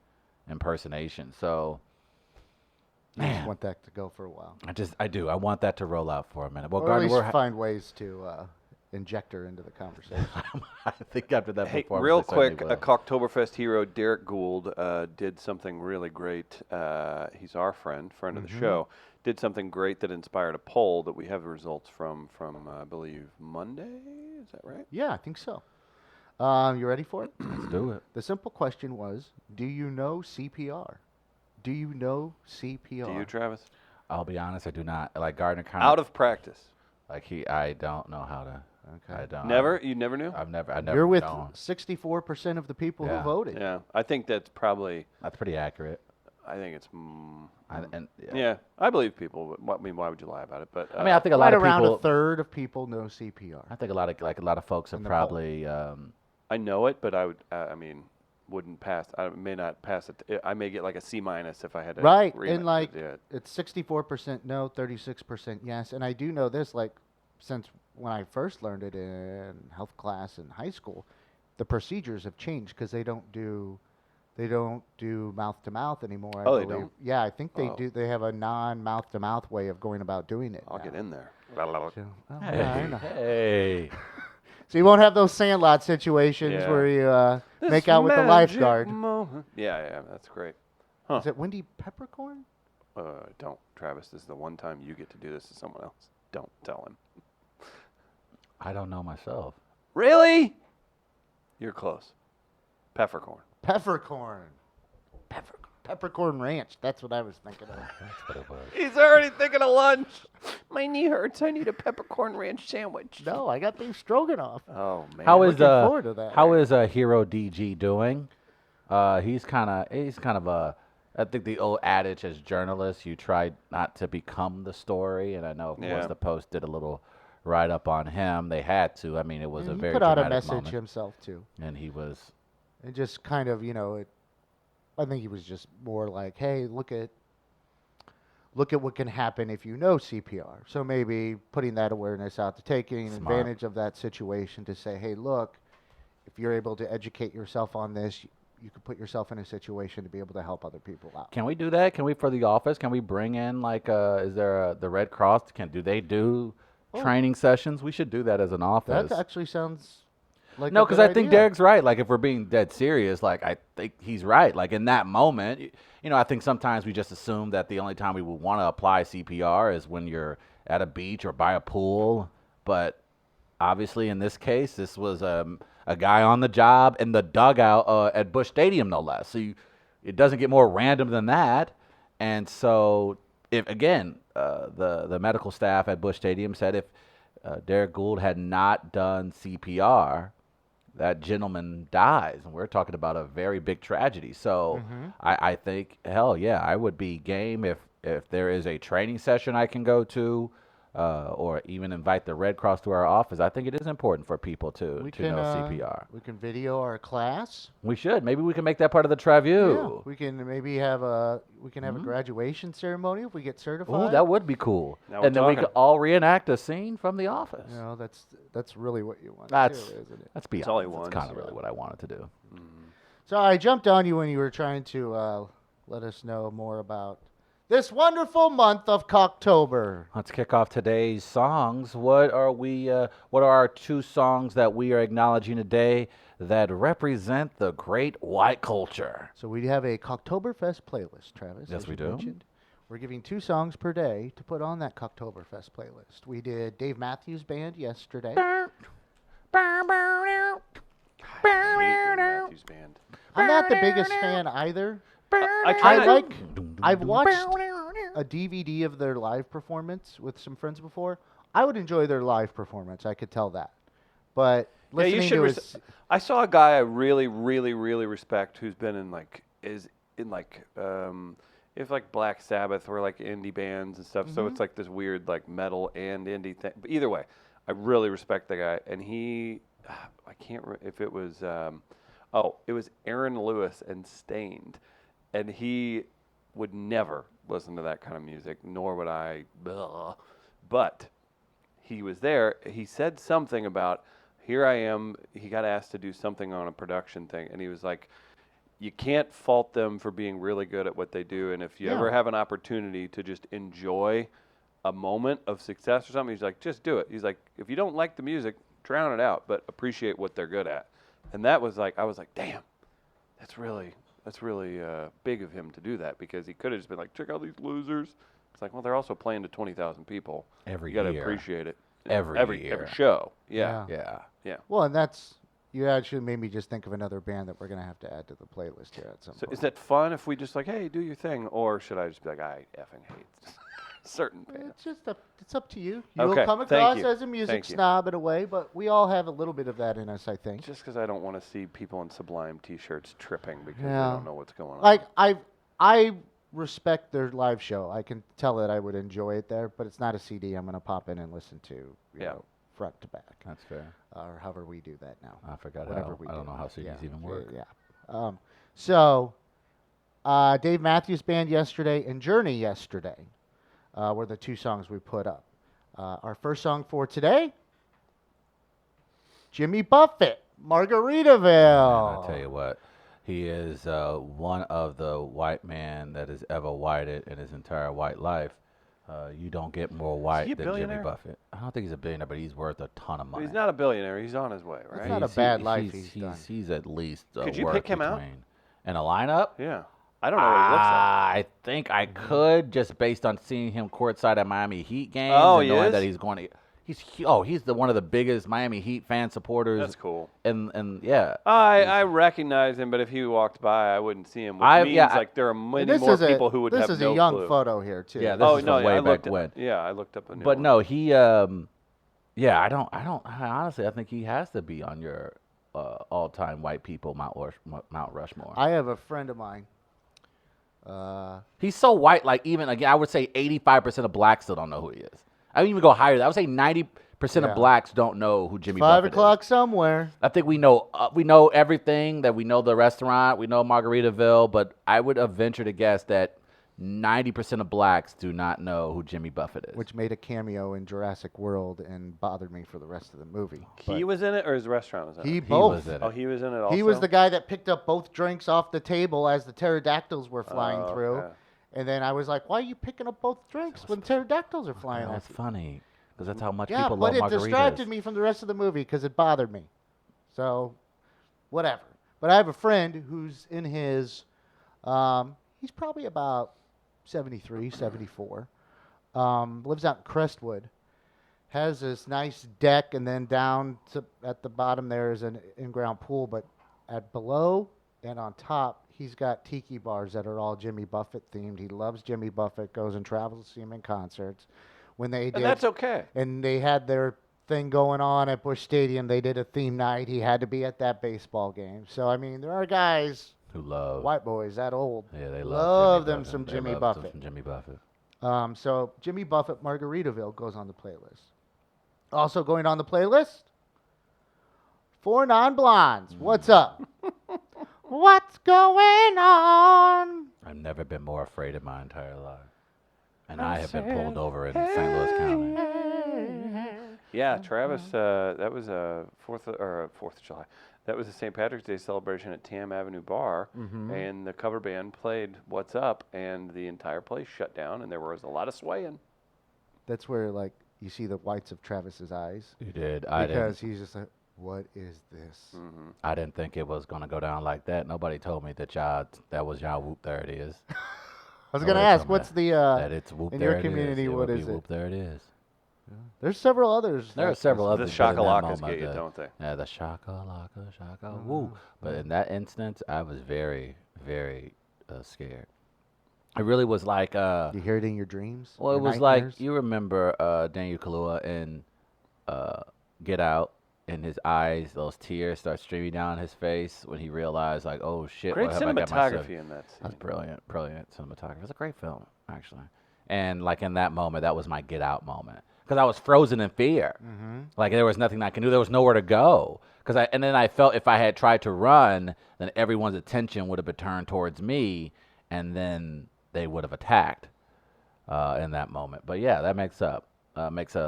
Speaker 1: impersonation. So,
Speaker 3: I just want that to go for a while.
Speaker 1: I do. I want that to roll out for a minute. Well,
Speaker 3: Or at
Speaker 1: Gardner,
Speaker 3: least
Speaker 1: we're
Speaker 3: find ways to inject her into the conversation.
Speaker 1: I think after that
Speaker 2: Hey,
Speaker 1: performance,
Speaker 2: real
Speaker 1: they certainly
Speaker 2: quick,
Speaker 1: will.
Speaker 2: a Cocktoberfest hero, Derek Gould, did something really great. He's our friend of the show. Did something great that inspired a poll that we have the results from I believe, Monday. Is that right?
Speaker 3: Yeah, I think so. You ready for it?
Speaker 1: Let's do it.
Speaker 3: The simple question was, do you know CPR? Do you know CPR?
Speaker 2: Do you, Travis?
Speaker 1: I'll be honest, I do not. Like Gardner kind
Speaker 2: Out of practice.
Speaker 1: I don't know how to.
Speaker 3: Okay.
Speaker 1: I don't.
Speaker 2: Never? You never knew?
Speaker 1: I've never
Speaker 3: You're with
Speaker 1: known.
Speaker 3: 64% of the people
Speaker 1: Yeah.
Speaker 3: who voted.
Speaker 2: Yeah. I think that's probably,
Speaker 1: That's pretty accurate.
Speaker 2: I think it's,
Speaker 1: Yeah.
Speaker 2: I believe people. I mean, why would you lie about it? But
Speaker 1: I mean, I think a
Speaker 3: Right
Speaker 1: lot of
Speaker 3: around
Speaker 1: people.
Speaker 3: a third of people know CPR.
Speaker 1: I think a lot of folks have
Speaker 3: In the poll.
Speaker 1: probably.
Speaker 2: I know it, but I would, wouldn't pass. I may not pass it. I may get like a C- if I had to
Speaker 3: Right,
Speaker 2: read
Speaker 3: and
Speaker 2: it.
Speaker 3: like
Speaker 2: Yeah.
Speaker 3: it's 64% no, 36% yes. And I do know this, like, since when I first learned it in health class in high school, the procedures have changed because they don't do mouth to mouth anymore. I
Speaker 2: Oh, they
Speaker 3: believe.
Speaker 2: don't?
Speaker 3: Yeah, I think they
Speaker 2: Oh.
Speaker 3: do. They have a non-mouth to mouth way of going about doing it.
Speaker 2: I'll
Speaker 3: now.
Speaker 2: get in there.
Speaker 3: So, oh, yeah, I
Speaker 1: Hey,
Speaker 3: know.
Speaker 1: hey.
Speaker 3: So you won't have those Sandlot situations
Speaker 2: Yeah.
Speaker 3: where you make
Speaker 2: This
Speaker 3: out with the
Speaker 2: magic
Speaker 3: lifeguard.
Speaker 2: moment. Yeah, that's great. Huh.
Speaker 3: Is it Wendy Peppercorn?
Speaker 2: Don't, Travis. This is the one time you get to do this to someone else. Don't tell him.
Speaker 1: I don't know myself.
Speaker 2: Really? You're close. Peppercorn.
Speaker 3: Peppercorn. Peppercorn Ranch. That's what I was thinking of.
Speaker 1: That's what it was.
Speaker 2: He's already thinking of lunch. My knee hurts. I need a peppercorn ranch sandwich.
Speaker 3: No, I got beef stroganoff.
Speaker 2: Oh man.
Speaker 1: How is
Speaker 3: looking forward to that.
Speaker 1: How is Hero DG doing? He's kind of a. I think the old adage as journalists, you try not to become the story, and I know of course
Speaker 2: Yeah.
Speaker 1: the Post did a little write up on him. They had to. I mean, it was a
Speaker 3: he
Speaker 1: very
Speaker 3: put out a
Speaker 1: dramatic
Speaker 3: message
Speaker 1: moment,
Speaker 3: himself too.
Speaker 1: and he was.
Speaker 3: It just kind of, I think he was just more like, hey, look at what can happen if you know CPR. So maybe putting that awareness out to taking
Speaker 1: Smart.
Speaker 3: advantage of that situation to say, hey, look, if you're able to educate yourself on this, you could put yourself in a situation to be able to help other people out.
Speaker 1: Can we do that? Can we for the office? Can we bring in like is there the Red Cross? Do they do training sessions? We should do that as an office.
Speaker 3: That actually sounds like
Speaker 1: No,
Speaker 3: a
Speaker 1: because
Speaker 3: good
Speaker 1: I think
Speaker 3: idea.
Speaker 1: Derek's right. Like, if we're being dead serious, like, I think he's right. Like, in that moment, I think sometimes we just assume that the only time we would want to apply CPR is when you're at a beach or by a pool. But obviously, in this case, this was a guy on the job in the dugout at Busch Stadium, no less. So it doesn't get more random than that. And so, if again, the medical staff at Busch Stadium said if Derek Gould had not done CPR, that gentleman dies, and we're talking about a very big tragedy. So I think, hell yeah, I would be game if there is a training session I can go to, or even invite the Red Cross to our office. I think it is important for people to know CPR.
Speaker 3: We can video our class.
Speaker 1: We should. Maybe we can make that part of the
Speaker 3: Yeah,
Speaker 1: Traview.
Speaker 3: we can maybe have a graduation ceremony if we get certified.
Speaker 1: Ooh, that would be cool.
Speaker 2: Now we're
Speaker 1: And then we
Speaker 2: talking.
Speaker 1: could all reenact a scene from The Office.
Speaker 3: You know, that's really what you want.
Speaker 1: That's
Speaker 3: too, isn't it?
Speaker 1: Let's be
Speaker 2: That's all he
Speaker 1: honest.
Speaker 2: wants.
Speaker 1: That's kind of really what I wanted to do.
Speaker 3: So I jumped on you when you were trying to let us know more about this wonderful month of Cocktober.
Speaker 1: Let's kick off today's songs. What are our two songs that we are acknowledging today that represent the great white culture?
Speaker 3: So we have a Cocktoberfest playlist, Travis.
Speaker 1: Yes,
Speaker 3: as
Speaker 1: we
Speaker 3: you
Speaker 1: do.
Speaker 3: mentioned. We're giving 2 songs per day to put on that Cocktoberfest playlist. We did Dave Matthews Band yesterday.
Speaker 2: Matthews Band.
Speaker 3: I'm not the biggest fan either.
Speaker 2: I
Speaker 3: I
Speaker 2: kinda,
Speaker 3: like. I've watched a DVD of their live performance with some friends before. I would enjoy their live performance. I could tell that. But
Speaker 2: Yeah,
Speaker 3: listening
Speaker 2: you should.
Speaker 3: to his,
Speaker 2: I saw a guy I really, really, really respect who's been in if like Black Sabbath or like indie bands and stuff. So it's like this weird like metal and indie thing. But either way, I really respect the guy. And I can't remember if it was. It was Aaron Lewis and Stained, and he would never listen to that kind of music, nor would I. But he was there. He said something about, here I am. He got asked to do something on a production thing, and he was like, you can't fault them for being really good at what they do. And if you ever have an opportunity to just enjoy a moment of success or something, he's like, just do it. He's like, if you don't like the music, drown it out, but appreciate what they're good at. And that was like, I was like, damn, that's really big of him to do that, because he could have just been like, check out these losers. It's like, well, they're also playing to 20,000 people.
Speaker 1: Every
Speaker 2: You got to
Speaker 1: year.
Speaker 2: appreciate it.
Speaker 1: Every year.
Speaker 2: Every show. Yeah.
Speaker 1: Yeah.
Speaker 3: well, and you actually made me just think of another band that we're going to have to add to the playlist here at some
Speaker 2: So
Speaker 3: point.
Speaker 2: is that fun if we just like, hey, do your thing? Or should I just be like, I effing hate certain bands?
Speaker 3: It's up to you. You
Speaker 2: Okay,
Speaker 3: will come
Speaker 2: thank
Speaker 3: across
Speaker 2: you.
Speaker 3: as a music
Speaker 2: Thank you.
Speaker 3: snob in a way, but we all have a little bit of that in us, I think.
Speaker 2: Just because I don't want to see people in Sublime T-shirts tripping because
Speaker 3: Yeah.
Speaker 2: they don't know what's going on.
Speaker 3: Like I respect their live show. I can tell that I would enjoy it there, but it's not a CD I'm going to pop in and listen to, you know, front to back,
Speaker 1: That's fair.
Speaker 3: or however we do that now.
Speaker 1: I forgot
Speaker 3: Whatever
Speaker 1: how.
Speaker 3: we
Speaker 1: I don't
Speaker 3: do.
Speaker 1: know how CDs even work.
Speaker 3: Yeah. So, Dave Matthews Band yesterday and Journey yesterday were the 2 songs we put up. Our first song for today, Jimmy Buffett, Margaritaville.
Speaker 1: I tell you what, he is one of the white man that has ever whited in his entire white life. You don't get more white
Speaker 2: he a
Speaker 1: than Jimmy
Speaker 2: billionaire?
Speaker 1: Buffett. I don't think he's a billionaire, but he's worth a ton of money.
Speaker 2: He's not a billionaire. He's on his way, right?
Speaker 3: not a bad life he's done.
Speaker 1: He's at least
Speaker 2: Could you
Speaker 1: worth
Speaker 2: pick him out?
Speaker 1: between- in a lineup.
Speaker 2: Yeah. I don't know what he looks like.
Speaker 1: I think I could, just based on seeing him courtside at Miami Heat games
Speaker 2: Oh,
Speaker 1: and
Speaker 2: he
Speaker 1: knowing
Speaker 2: is?
Speaker 1: that he's going to. He's one of the biggest Miami Heat fan supporters.
Speaker 2: That's cool.
Speaker 1: And yeah.
Speaker 2: I recognize him, but if he walked by, I wouldn't see him. Which means like there are many
Speaker 3: This
Speaker 2: more
Speaker 3: is
Speaker 2: people who would have
Speaker 3: This is
Speaker 2: no
Speaker 3: a young
Speaker 2: clue.
Speaker 3: photo here too.
Speaker 1: Yeah, this is from way
Speaker 2: I
Speaker 1: back
Speaker 2: looked
Speaker 1: when.
Speaker 2: I looked up a new
Speaker 1: But
Speaker 2: one.
Speaker 1: no, he honestly, I think he has to be on your all-time white people Mount Rushmore.
Speaker 3: I have a friend of mine.
Speaker 1: He's so white, like even again, I would say 85% of blacks still don't know who he is. I would even go higher. I would say 90%
Speaker 3: Yeah.
Speaker 1: of blacks don't know who Jimmy
Speaker 3: 5
Speaker 1: Buffett
Speaker 3: o'clock
Speaker 1: is.
Speaker 3: somewhere.
Speaker 1: I think we know everything, that we know the restaurant, we know Margaritaville, but I would venture to guess that 90% of blacks do not know who Jimmy Buffett is.
Speaker 3: Which made a cameo in Jurassic World and bothered me for the rest of the movie.
Speaker 2: He was in it, or his restaurant was in
Speaker 3: He
Speaker 2: it?
Speaker 3: both.
Speaker 1: was in it.
Speaker 2: Oh, he was in it also?
Speaker 3: He was the guy that picked up both drinks off the table as the pterodactyls were flying
Speaker 2: Oh,
Speaker 3: through.
Speaker 2: okay.
Speaker 3: And then I was like, why are you picking up both drinks when pterodactyls are flying
Speaker 1: That's
Speaker 3: at you?
Speaker 1: funny, because that's how much
Speaker 3: Yeah,
Speaker 1: people
Speaker 3: but
Speaker 1: love
Speaker 3: it
Speaker 1: margaritas.
Speaker 3: distracted me from the rest of the movie because it bothered me. So, whatever. But I have a friend who's in his, he's probably about 73, 74. Lives out in Crestwood. Has this nice deck, and then down at the bottom there is an in-ground pool. But at below and on top, he's got tiki bars that are all Jimmy Buffett themed. He loves Jimmy Buffett, goes and travels to see him in concerts. When they did,
Speaker 2: And that's okay.
Speaker 3: and they had their thing going on at Busch Stadium. They did a theme night. He had to be at that baseball game. So, I mean, there are guys,
Speaker 1: Who love?
Speaker 3: white boys that old,
Speaker 1: Yeah, they
Speaker 3: love
Speaker 1: Jimmy
Speaker 3: them
Speaker 1: Buffett.
Speaker 3: some
Speaker 1: They
Speaker 3: Jimmy
Speaker 1: love
Speaker 3: Buffett.
Speaker 1: Some Jimmy Buffett.
Speaker 3: So Jimmy Buffett Margaritaville goes on the playlist. Also going on the playlist, 4 Non-Blondes. What's up? What's going on?
Speaker 1: I've never been more afraid in my entire life. And I have been pulled over in St. Louis County.
Speaker 2: Yeah, Travis, that was a Fourth of July. That was a St. Patrick's Day celebration at Tam Avenue Bar, and the cover band played "What's Up," and the entire place shut down, and there was a lot of swaying.
Speaker 3: That's where, like, you see the whites of Travis's eyes.
Speaker 1: You did.
Speaker 3: Because he's just like, what is this?
Speaker 1: I didn't think it was going to go down like that. Nobody told me that that was y'all whoop, there it is.
Speaker 3: I was going to ask, what's the,
Speaker 1: that it's whoop,
Speaker 3: in
Speaker 1: there
Speaker 3: your
Speaker 1: it
Speaker 3: community,
Speaker 1: is.
Speaker 3: what
Speaker 1: would
Speaker 3: is
Speaker 1: be
Speaker 3: it?
Speaker 1: Whoop, there it is.
Speaker 3: There's several others.
Speaker 1: There are
Speaker 3: like
Speaker 1: several
Speaker 3: this.
Speaker 1: others.
Speaker 2: The
Speaker 1: but in that
Speaker 2: shakalackas
Speaker 1: moment,
Speaker 2: get you, don't they?
Speaker 1: Yeah, the shaka, woo. But in that instance, I was very, very scared. It really was like...
Speaker 3: You hear it in your dreams?
Speaker 1: well, it
Speaker 3: your
Speaker 1: was
Speaker 3: nightmares?
Speaker 1: like, you remember Daniel Kaluuya in Get Out, and his eyes, those tears start streaming down his face when he realized, like, oh, shit,
Speaker 2: Great
Speaker 1: what have I got myself...
Speaker 2: cinematography in that scene.
Speaker 1: That's brilliant, brilliant cinematography. It's a great film, actually. And like in that moment, that was my get out moment because I was frozen in fear. Like there was nothing I can do. There was nowhere to go. And then I felt if I had tried to run, then everyone's attention would have been turned towards me, and then they would have attacked in that moment. But yeah, that makes a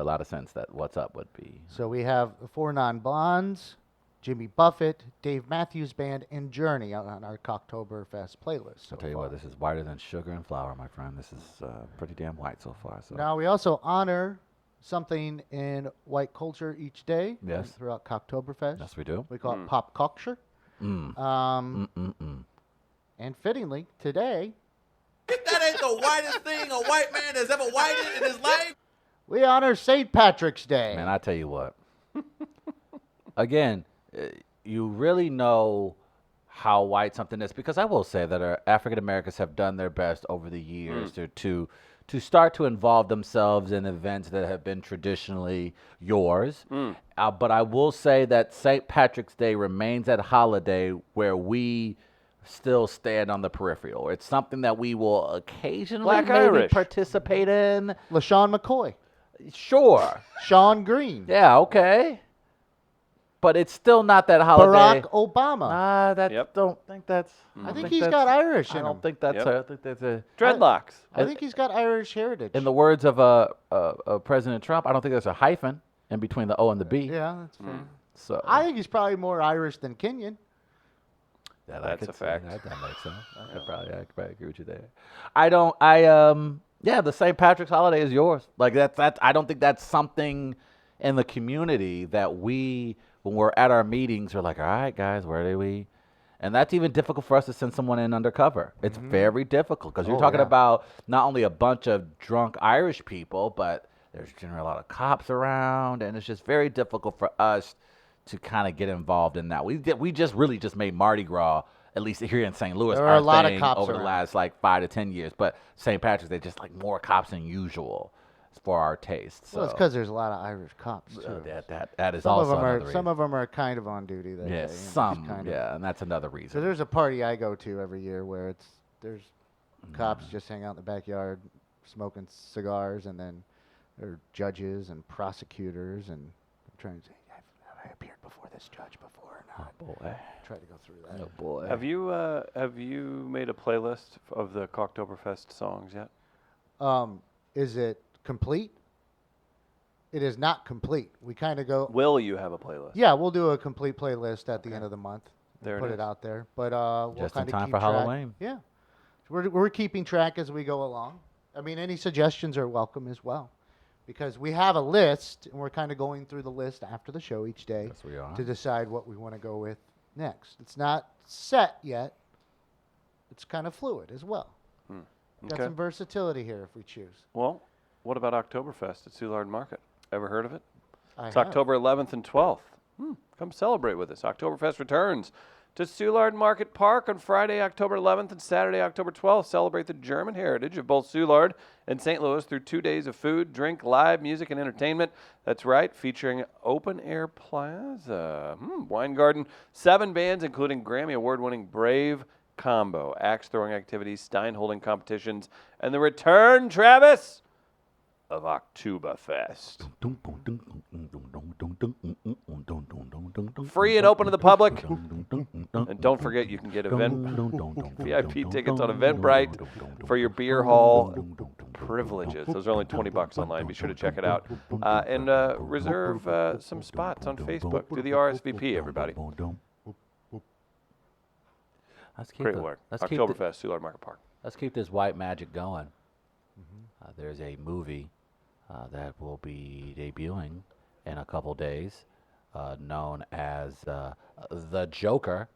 Speaker 1: lot of sense that What's Up would be.
Speaker 3: So we have the 4 Non-Blondes, Jimmy Buffett, Dave Matthews Band, and Journey on our Cocktoberfest playlist.
Speaker 1: I'll tell you what, this is whiter than sugar and flour, my friend. This is pretty damn white so far. So.
Speaker 3: Now we also honor something in white culture each day.
Speaker 1: Yes.
Speaker 3: Throughout Cocktoberfest.
Speaker 1: Yes, we do.
Speaker 3: We call it pop culture. And fittingly, today
Speaker 6: If that ain't the whitest thing a white man has ever whited in his life.
Speaker 3: we honor St. Patrick's Day.
Speaker 1: Man, I tell you what. Again, you really know how white something is because I will say that our African Americans have done their best over the years to start to involve themselves in events that have been traditionally yours. But I will say that St. Patrick's Day remains that holiday where we still stand on the peripheral. It's something that we will occasionally
Speaker 2: Black
Speaker 1: maybe
Speaker 2: Irish.
Speaker 1: participate in.
Speaker 3: LaShawn McCoy,
Speaker 1: Sure.
Speaker 3: Sean Green,
Speaker 1: Yeah, okay. But it's still not that holiday.
Speaker 3: Barack Obama.
Speaker 2: Yep.
Speaker 1: Don't think that's.
Speaker 3: I think he's got Irish in
Speaker 1: I
Speaker 3: him.
Speaker 1: don't think that's.
Speaker 2: Yep.
Speaker 1: I think that's a.
Speaker 2: Dreadlocks.
Speaker 3: I think he's got Irish heritage.
Speaker 1: In the words of President Trump, I don't think there's a hyphen in between the O and the B.
Speaker 3: yeah, that's fair.
Speaker 1: So
Speaker 3: I think he's probably more Irish than Kenyan.
Speaker 1: that I
Speaker 2: That's
Speaker 1: could
Speaker 2: a
Speaker 1: say
Speaker 2: fact.
Speaker 1: That makes sense. I could probably agree with you there. Yeah, the St. Patrick's holiday is yours. Like that's. I don't think that's something in the community that we, when we're at our meetings, are like, all right, guys, where do we? And that's even difficult for us to send someone in undercover. It's very difficult because you're talking about not only a bunch of drunk Irish people, but there's generally a lot of cops around, and it's just very difficult for us to kind of get involved in that. We just really just made Mardi Gras, at least here in St. Louis,
Speaker 3: There are
Speaker 1: our
Speaker 3: a lot of
Speaker 1: thing
Speaker 3: cops
Speaker 1: over the
Speaker 3: around.
Speaker 1: last like 5 to 10 years. But St. Patrick's Day, just like more cops than usual for our taste. So
Speaker 3: Well, it's because there's a lot of Irish cops too.
Speaker 1: that is
Speaker 3: Some of
Speaker 1: also
Speaker 3: them
Speaker 1: another
Speaker 3: are
Speaker 1: reason.
Speaker 3: some of them are kind of on duty that day.
Speaker 1: Yeah,
Speaker 3: and just
Speaker 1: some.
Speaker 3: kind of-
Speaker 1: Yeah, and that's another
Speaker 3: So
Speaker 1: reason.
Speaker 3: there's a party I go to every year where there's cops just hang out in the backyard smoking cigars, and then there are judges and prosecutors, and I'm trying to say, have I appeared before this judge before or not?
Speaker 1: Oh boy.
Speaker 3: Try to go through that.
Speaker 1: Oh boy.
Speaker 2: Have you made a playlist of the Cocktoberfest songs yet?
Speaker 3: Is it complete? It is not complete. We kind of go.
Speaker 2: Will you have a playlist?
Speaker 3: Yeah, we'll do a complete playlist at the end of the month. and
Speaker 2: There it
Speaker 3: put
Speaker 2: is.
Speaker 3: it out there. But we'll
Speaker 1: Just in
Speaker 3: kind of
Speaker 1: time
Speaker 3: keep
Speaker 1: for
Speaker 3: track.
Speaker 1: Halloween.
Speaker 3: Yeah, we're keeping track as we go along. I mean, any suggestions are welcome as well. because we have a list, and we're kind of going through the list after the show each day
Speaker 1: Yes, we are.
Speaker 3: to decide what we want to go with next. It's not set yet. It's kind of fluid as well. Got
Speaker 2: Okay.
Speaker 3: some versatility here if we choose.
Speaker 2: Well, what about Oktoberfest at Soulard Market? Ever heard of it? It's
Speaker 3: have.
Speaker 2: October 11th and 12th. Come celebrate with us. Oktoberfest returns to Soulard Market Park on Friday, October 11th and Saturday, October 12th. Celebrate the German heritage of both Soulard and St. Louis through 2 days of food, drink, live music, and entertainment. That's right, featuring Open Air Plaza, Wine Garden, 7 bands, including Grammy Award-winning Brave Combo, axe throwing activities, Stein holding competitions, and the return, Travis, of Oktoberfest. Free and open to the public. And don't forget, you can get VIP tickets on Eventbrite for your beer hall privileges. Those are only $20 online. Be sure to check it out. And reserve some spots on Facebook. Do the RSVP, everybody. Great work. Oktoberfest, Soulard Market Park.
Speaker 1: Let's keep this white magic going. There's a movie that will be debuting in a couple days, known as The Joker.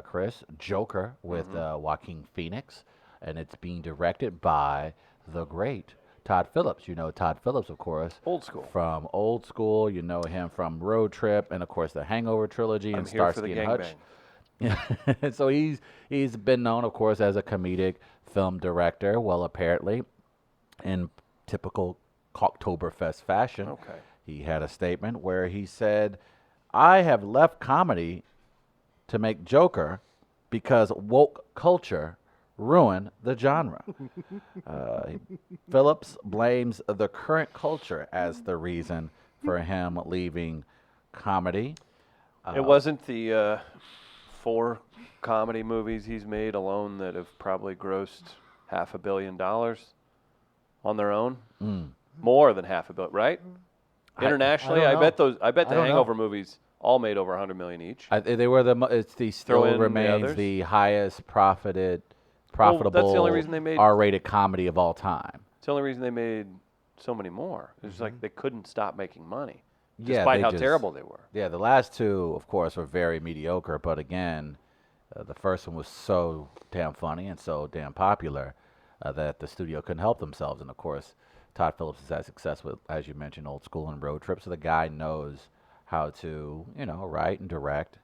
Speaker 1: Chris, Joker with Joaquin Phoenix, and it's being directed by the great Todd Phillips. You know Todd Phillips, of course.
Speaker 2: Old school.
Speaker 1: From Old School. You know him from Road Trip, and of course the Hangover trilogy
Speaker 2: I'm
Speaker 1: and
Speaker 2: here for the
Speaker 1: Starsky and Hutch.
Speaker 2: gangbang.
Speaker 1: And so he's been known, of course, as a comedic film director. Well, apparently, in typical Oktoberfest fashion, he had a statement where he said, "I have left comedy to make Joker because woke culture ruined the genre." Phillips blames the current culture as the reason for him leaving comedy.
Speaker 2: It wasn't the 4 comedy movies he's made alone that have probably grossed $500 million on their own. More than $500 million, right? Internationally, I bet the Hangover movies all made over $100 million each.
Speaker 1: They were it still remains the highest profitable
Speaker 2: that's the only reason they made
Speaker 1: R-rated comedy of all time.
Speaker 2: It's the only reason they made so many more. It's like they couldn't stop making money,
Speaker 1: Yeah,
Speaker 2: despite
Speaker 1: they
Speaker 2: how
Speaker 1: just-
Speaker 2: terrible they were.
Speaker 1: Yeah, the last 2, of course, were very mediocre. But again, the first one was so damn funny and so damn popular that the studio couldn't help themselves. And of course, Todd Phillips has had success with, as you mentioned, Old School and Road Trip. So the guy knows how to, write and direct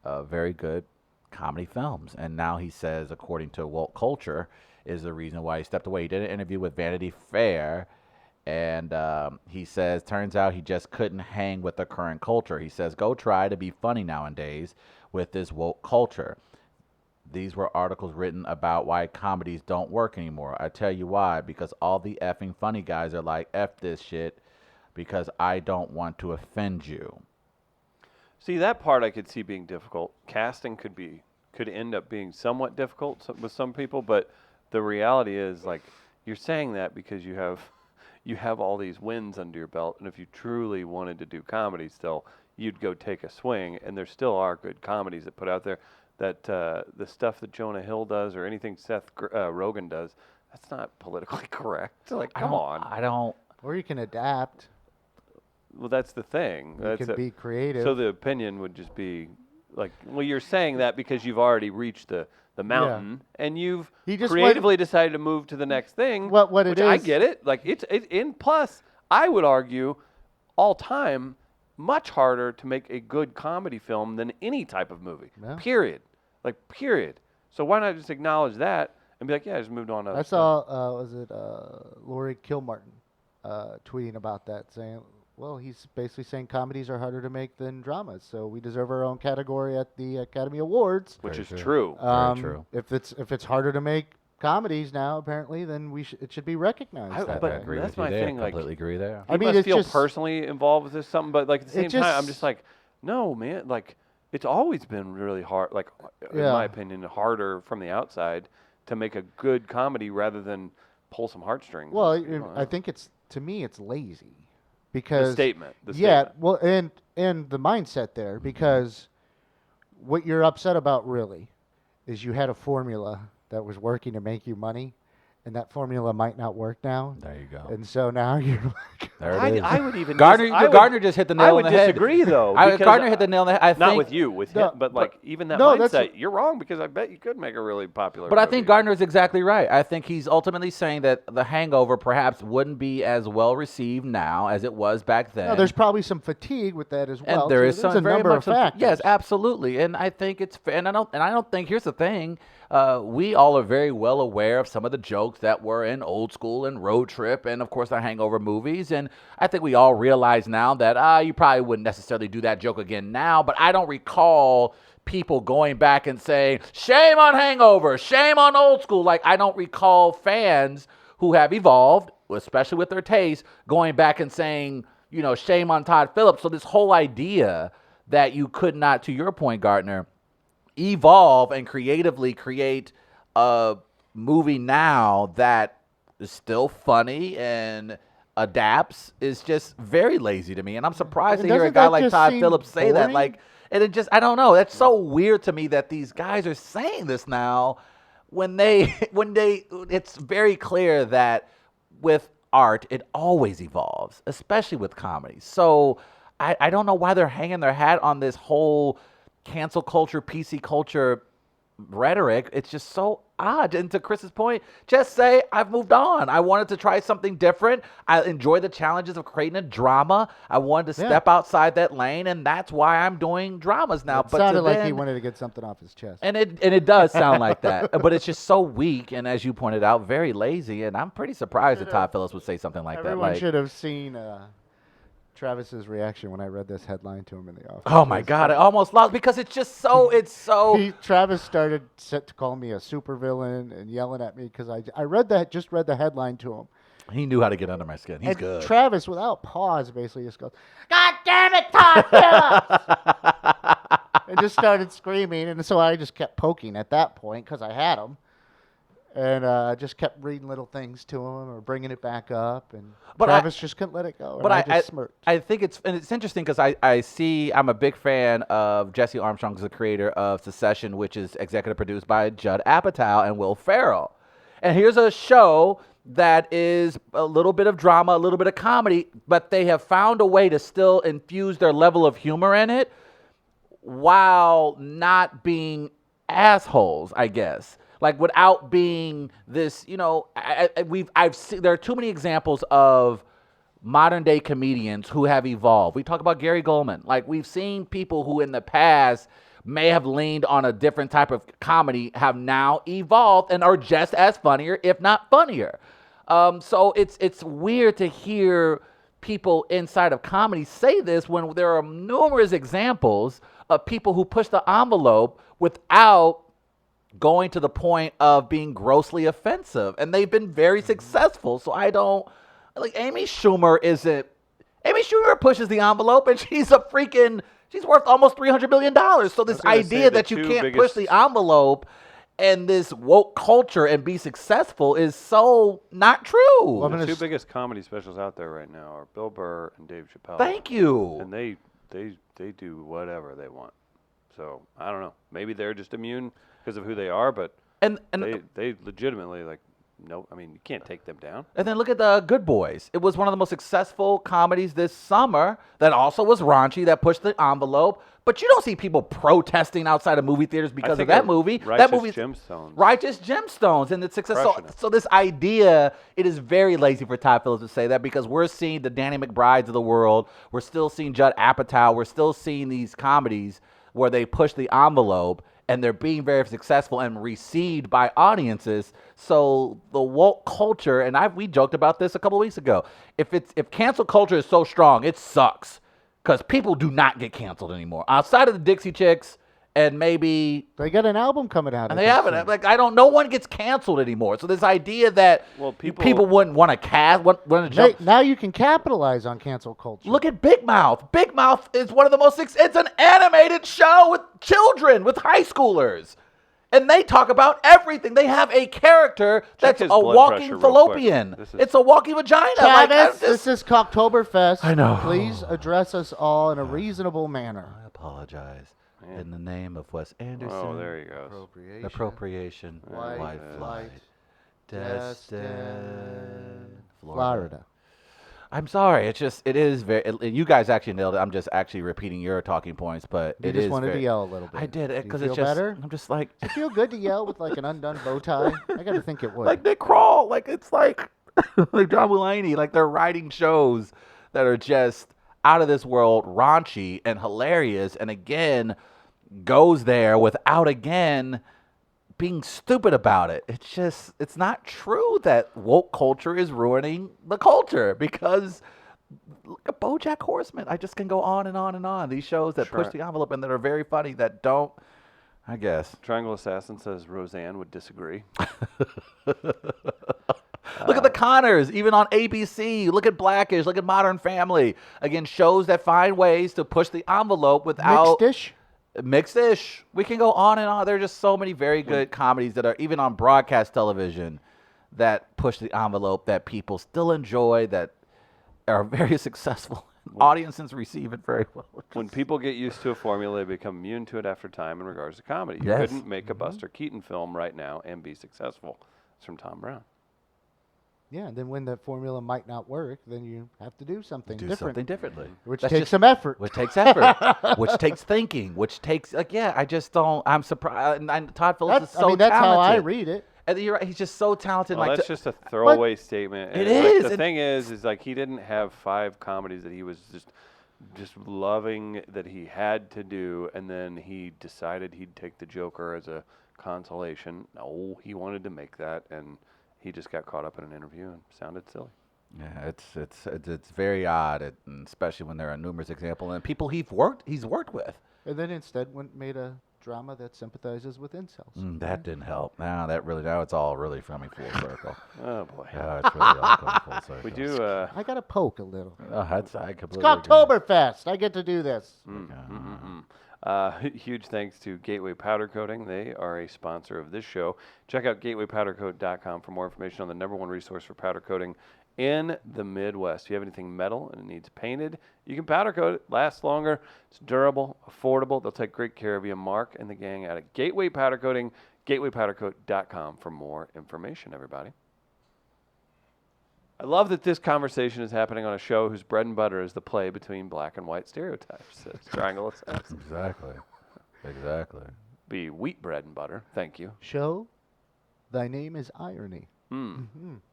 Speaker 1: very good comedy films. And now he says, according to woke culture, is the reason why he stepped away. He did an interview with Vanity Fair, and he says, turns out he just couldn't hang with the current culture. He says, go try to be funny nowadays with this woke culture. These were articles written about why comedies don't work anymore. I tell you why, because all the effing funny guys are like, F this shit, because I don't want to offend you.
Speaker 2: See, that part I could see being difficult. Casting could end up being somewhat difficult with some people, but the reality is, like, you're saying that because you have all these wins under your belt, and if you truly wanted to do comedy still, you'd go take a swing, and there still are good comedies that put out there. That the stuff that Jonah Hill does or anything Seth Rogen does, that's not politically correct. Like, come on.
Speaker 1: I don't.
Speaker 3: Or you can adapt.
Speaker 2: Well, that's the thing.
Speaker 3: You can be creative.
Speaker 2: So the opinion would just be like, well, you're saying that because you've already reached the mountain and you've creatively decided to move to the next thing.
Speaker 3: What
Speaker 2: which
Speaker 3: it is.
Speaker 2: I get it. Like in plus, I would argue, all time, much harder to make a good comedy film than any type of movie.
Speaker 3: Yeah.
Speaker 2: Period. Like, period. So why not just acknowledge that and be like, yeah, I just moved on to other
Speaker 3: I
Speaker 2: stuff.
Speaker 3: saw, was it Lori Kilmartin tweeting about that, saying, well, he's basically saying comedies are harder to make than dramas, so we deserve our own category at the Academy Awards.
Speaker 2: Which
Speaker 1: Very
Speaker 2: is
Speaker 1: true.
Speaker 2: true.
Speaker 1: Very true.
Speaker 3: If it's harder to make comedies now, apparently, then it should be recognized.
Speaker 2: I
Speaker 3: that
Speaker 2: but
Speaker 3: way.
Speaker 1: I agree
Speaker 2: that's
Speaker 1: with you
Speaker 2: my
Speaker 1: there.
Speaker 2: thing, like-
Speaker 1: Completely agree there.
Speaker 2: I
Speaker 3: I mean,
Speaker 2: must
Speaker 3: it's
Speaker 2: feel
Speaker 3: just-
Speaker 2: personally involved with this something, but like at the same time, I'm
Speaker 3: just-
Speaker 2: just like, no, man. Like, it's always been really hard. Like, in
Speaker 3: Yeah.
Speaker 2: my opinion, harder from the outside to make a good comedy rather than pull some heartstrings.
Speaker 3: Well,
Speaker 2: You know,
Speaker 3: I think to me, it's lazy.
Speaker 2: the
Speaker 3: Because
Speaker 2: statement.
Speaker 3: yeah, well, and the mindset there, because what you're upset about really is you had a formula that was working to make you money, and that formula might not work now.
Speaker 1: There you go.
Speaker 3: And so now you're like,
Speaker 1: There it is.
Speaker 2: I would even
Speaker 1: Gardner just hit the nail on the head.
Speaker 2: I would disagree though. because
Speaker 1: Gardner hit the nail on the head. I
Speaker 2: not
Speaker 1: think,
Speaker 2: with you, with
Speaker 3: No,
Speaker 2: him, but like even that
Speaker 3: no, that's-
Speaker 2: mindset. You're wrong because I bet you could make a really popular.
Speaker 1: But I
Speaker 2: movie.
Speaker 1: think Gardner is exactly right. I think he's ultimately saying that The Hangover perhaps wouldn't be as well received now as it was back then.
Speaker 3: no, there's probably some fatigue with that as well.
Speaker 1: and there
Speaker 3: too.
Speaker 1: is
Speaker 3: There's
Speaker 1: some
Speaker 3: a
Speaker 1: very
Speaker 3: number
Speaker 1: much
Speaker 3: of
Speaker 1: some-
Speaker 3: factors.
Speaker 1: Yes, absolutely. And I think it's and I don't think here's the thing. We all are very well aware of some of the jokes that were in Old School and Road Trip and of course the Hangover movies, and I think we all realize now that you probably wouldn't necessarily do that joke again now, but I don't recall people going back and saying, shame on Hangover, shame on Old School. Like, I don't recall fans who have evolved, especially with their taste, going back and saying, shame on Todd Phillips. So this whole idea that you could not, to your point, Gardner, evolve and creatively create a movie now that is still funny and adapts is just very lazy to me. And I'm surprised
Speaker 3: And
Speaker 1: to hear a
Speaker 3: doesn't
Speaker 1: guy
Speaker 3: that
Speaker 1: like
Speaker 3: just
Speaker 1: Todd
Speaker 3: seem
Speaker 1: Phillips say that.
Speaker 3: boring?
Speaker 1: And it just, I don't know. That's so weird to me that these guys are saying this now when it's very clear that with art, it always evolves, especially with comedy. So I don't know why they're hanging their hat on this whole cancel culture, PC culture rhetoric. It's just so odd. And to Chris's point, just say, I've moved on. I wanted to try something different. I enjoy the challenges of creating a drama. I wanted to step outside that lane, and that's why I'm doing dramas now.
Speaker 3: It
Speaker 1: But
Speaker 3: sounded
Speaker 1: to
Speaker 3: like he
Speaker 1: then-
Speaker 3: wanted to get something off his chest.
Speaker 1: and it does sound like that, but it's just so weak, and as you pointed out, very lazy. And I'm pretty surprised that Todd Phillips would say something like that.
Speaker 3: Everyone
Speaker 1: Like,
Speaker 3: should have seen Travis's reaction when I read this headline to him in the office.
Speaker 1: oh my God, I almost lost because it's just so. It's so.
Speaker 3: Travis started to call me a supervillain and yelling at me because I read the headline to him.
Speaker 1: He knew how to get under my skin. He's
Speaker 3: And
Speaker 1: good.
Speaker 3: Travis, without pause, basically just goes, "God damn it, Todd Phillips!" and just started screaming. And so I just kept poking at that point because I had him. And just kept reading little things to him or bringing it back up. And
Speaker 1: But
Speaker 3: Travis just couldn't let it go. And
Speaker 1: But
Speaker 3: I just smirked.
Speaker 1: I think it's interesting because I'm a big fan of Jesse Armstrong as the creator of Secession, which is executive produced by Judd Apatow and Will Ferrell. And here's a show that is a little bit of drama, a little bit of comedy, but they have found a way to still infuse their level of humor in it while not being assholes, I guess. Like without being this, I've seen there are too many examples of modern day comedians who have evolved. We talk about Gary Goldman. Like we've seen people who in the past may have leaned on a different type of comedy have now evolved and are just as funnier, if not funnier. So it's weird to hear people inside of comedy say this when there are numerous examples of people who push the envelope without going to the point of being grossly offensive, and they've been very successful. So I don't like Amy Schumer pushes the envelope, and she's worth almost $300 million. So this
Speaker 2: gonna say
Speaker 1: idea
Speaker 2: the
Speaker 1: that you
Speaker 2: two
Speaker 1: can't push the envelope and this woke culture and be successful is so not true.
Speaker 2: The two biggest comedy specials out there right now are Bill Burr and Dave Chappelle.
Speaker 1: Thank you.
Speaker 2: And they do whatever they want. So I don't know. Maybe they're just immune because of who they are, but
Speaker 1: And
Speaker 2: they legitimately no. I mean, you can't take them down.
Speaker 1: And then look at the Good Boys. It was one of the most successful comedies this summer that also was raunchy, that pushed the envelope. But you don't see people protesting outside of movie theaters because of that movie. That movie, Righteous Gemstones, and its success. So this idea, it is very lazy for Todd Phillips to say that because we're seeing the Danny McBrides of the world. We're still seeing Judd Apatow. We're still seeing these comedies where they push the envelope and they're being very successful and received by audiences. So the woke culture, and we joked about this a couple of weeks ago. If cancel culture is so strong, it sucks because people do not get canceled anymore. Outside of the Dixie Chicks and maybe
Speaker 3: they got an album coming out.
Speaker 1: And they haven't. No one gets canceled anymore. So this idea that people wouldn't want to cast, want to jump.
Speaker 3: Now you can capitalize on cancel culture.
Speaker 1: Look at Big Mouth. Big Mouth is one of the most. It's an animated show with children, with high schoolers, and they talk about everything. They have a character that's a walking fallopian. It's a walking vagina.
Speaker 3: Travis, this is Cocktoberfest.
Speaker 1: I know.
Speaker 3: Please address us all in a reasonable manner.
Speaker 1: I apologize. In the name of Wes Anderson.
Speaker 2: Oh, there you go.
Speaker 1: Appropriation.
Speaker 3: White flight. Destin,
Speaker 1: Florida.
Speaker 3: Florida.
Speaker 1: I'm sorry. It is very. You guys actually nailed it. I'm just actually repeating your talking points, but
Speaker 3: You
Speaker 1: it
Speaker 3: just
Speaker 1: is
Speaker 3: wanted
Speaker 1: very,
Speaker 3: to yell a little bit.
Speaker 1: I did it
Speaker 3: Do you
Speaker 1: because
Speaker 3: feel
Speaker 1: it's just.
Speaker 3: better?
Speaker 1: I'm just like.
Speaker 3: Does it feel good to yell with like an undone bow tie? I got to think it would.
Speaker 1: Like they crawl. Like it's like like John Mulaney. Like they're writing shows that are just out of this world, raunchy and hilarious, and again goes there without again being stupid about it. It's not true that woke culture is ruining the culture because look at BoJack Horseman. I just can go on and on and on. These shows that push the envelope and that are very funny that don't, I guess.
Speaker 2: Triangle Assassin says Roseanne would disagree.
Speaker 1: Look at the Connors, even on ABC. Look at Blackish. Look at Modern Family. Again, shows that find ways to push the envelope without
Speaker 3: Mixed-ish?
Speaker 1: Mixed-ish. We can go on and on. There are just so many very good comedies that are even on broadcast television that push the envelope that people still enjoy, that are very successful. Audiences receive it very well.
Speaker 2: When people get used to a formula, they become immune to it after time in regards to comedy. You
Speaker 1: Yes.
Speaker 2: couldn't make a Buster Keaton film right now and be successful. It's from Tom Brown.
Speaker 3: Yeah, and then when the formula might not work, then you have to do something different.
Speaker 1: differently.
Speaker 3: Which
Speaker 1: That's
Speaker 3: takes
Speaker 1: just-
Speaker 3: some effort.
Speaker 1: Which takes effort. Which takes thinking. Which takes, I just don't, I'm surprised. And Todd Phillips is so
Speaker 3: that's
Speaker 1: talented.
Speaker 3: how I read it.
Speaker 1: And you're right, he's just so talented.
Speaker 2: Well,
Speaker 1: like
Speaker 2: that's just a throwaway statement.
Speaker 1: It
Speaker 2: And like,
Speaker 1: is,
Speaker 2: the
Speaker 1: and-
Speaker 2: thing is like he didn't have 5 comedies that he was just loving that he had to do, and then he decided he'd take the Joker as a consolation. No, he wanted to make that, and he just got caught up in an interview and sounded silly.
Speaker 1: Yeah, it's very odd, and especially when there are numerous examples and people he's worked with.
Speaker 3: And then instead made a drama that sympathizes with incels.
Speaker 1: That didn't help. Now it's all really coming full circle.
Speaker 2: Oh boy.
Speaker 1: Yeah, it's really all coming full circle.
Speaker 2: We do.
Speaker 3: I got to poke a little.
Speaker 1: Oh, I completely
Speaker 3: It's
Speaker 1: agree.
Speaker 3: Oktoberfest. I get to do this.
Speaker 2: Huge thanks to Gateway Powder Coating. They are a sponsor of this show. Check out gatewaypowdercoat.com for more information on the #1 resource for powder coating in the Midwest. If you have anything metal and it needs painted, you can powder coat it. Lasts longer. It's durable, affordable. They'll take great care of you. Mark and the gang out at Gateway Powder Coating, gatewaypowdercoat.com for more information, everybody. I love that this conversation is happening on a show whose bread and butter is the play between black and white stereotypes. It's Triangle Assassin.
Speaker 1: Exactly.
Speaker 2: Be wheat bread and butter. Thank you.
Speaker 3: Show, thy name is irony.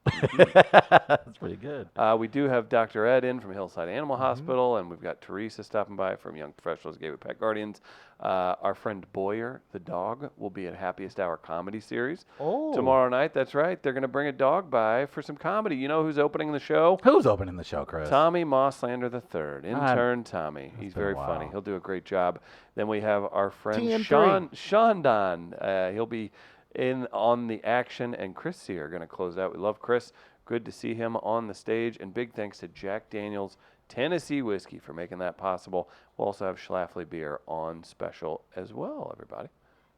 Speaker 1: That's pretty good.
Speaker 2: We do have Dr. Ed in from Hillside Animal Hospital, and we've got Teresa stopping by from Young Professionals Gateway Pet Guardians. Our friend Boyer, the dog, will be at Happiest Hour Comedy Series tomorrow night. That's right. They're going to bring a dog by for some comedy. You know who's opening the show?
Speaker 1: Who's opening the show, Chris?
Speaker 2: Tommy Mosslander III, intern Tommy. He's
Speaker 1: been a
Speaker 2: very
Speaker 1: while.
Speaker 2: funny. He'll do a great job. Then we have our friend
Speaker 3: TM3.
Speaker 2: Sean Don. He'll be in on the action, and Chris here are going to close out. We love Chris. Good to see him on the stage, and big thanks to Jack Daniels Tennessee Whiskey for making that possible. We'll also have Schlafly Beer on special as well, everybody.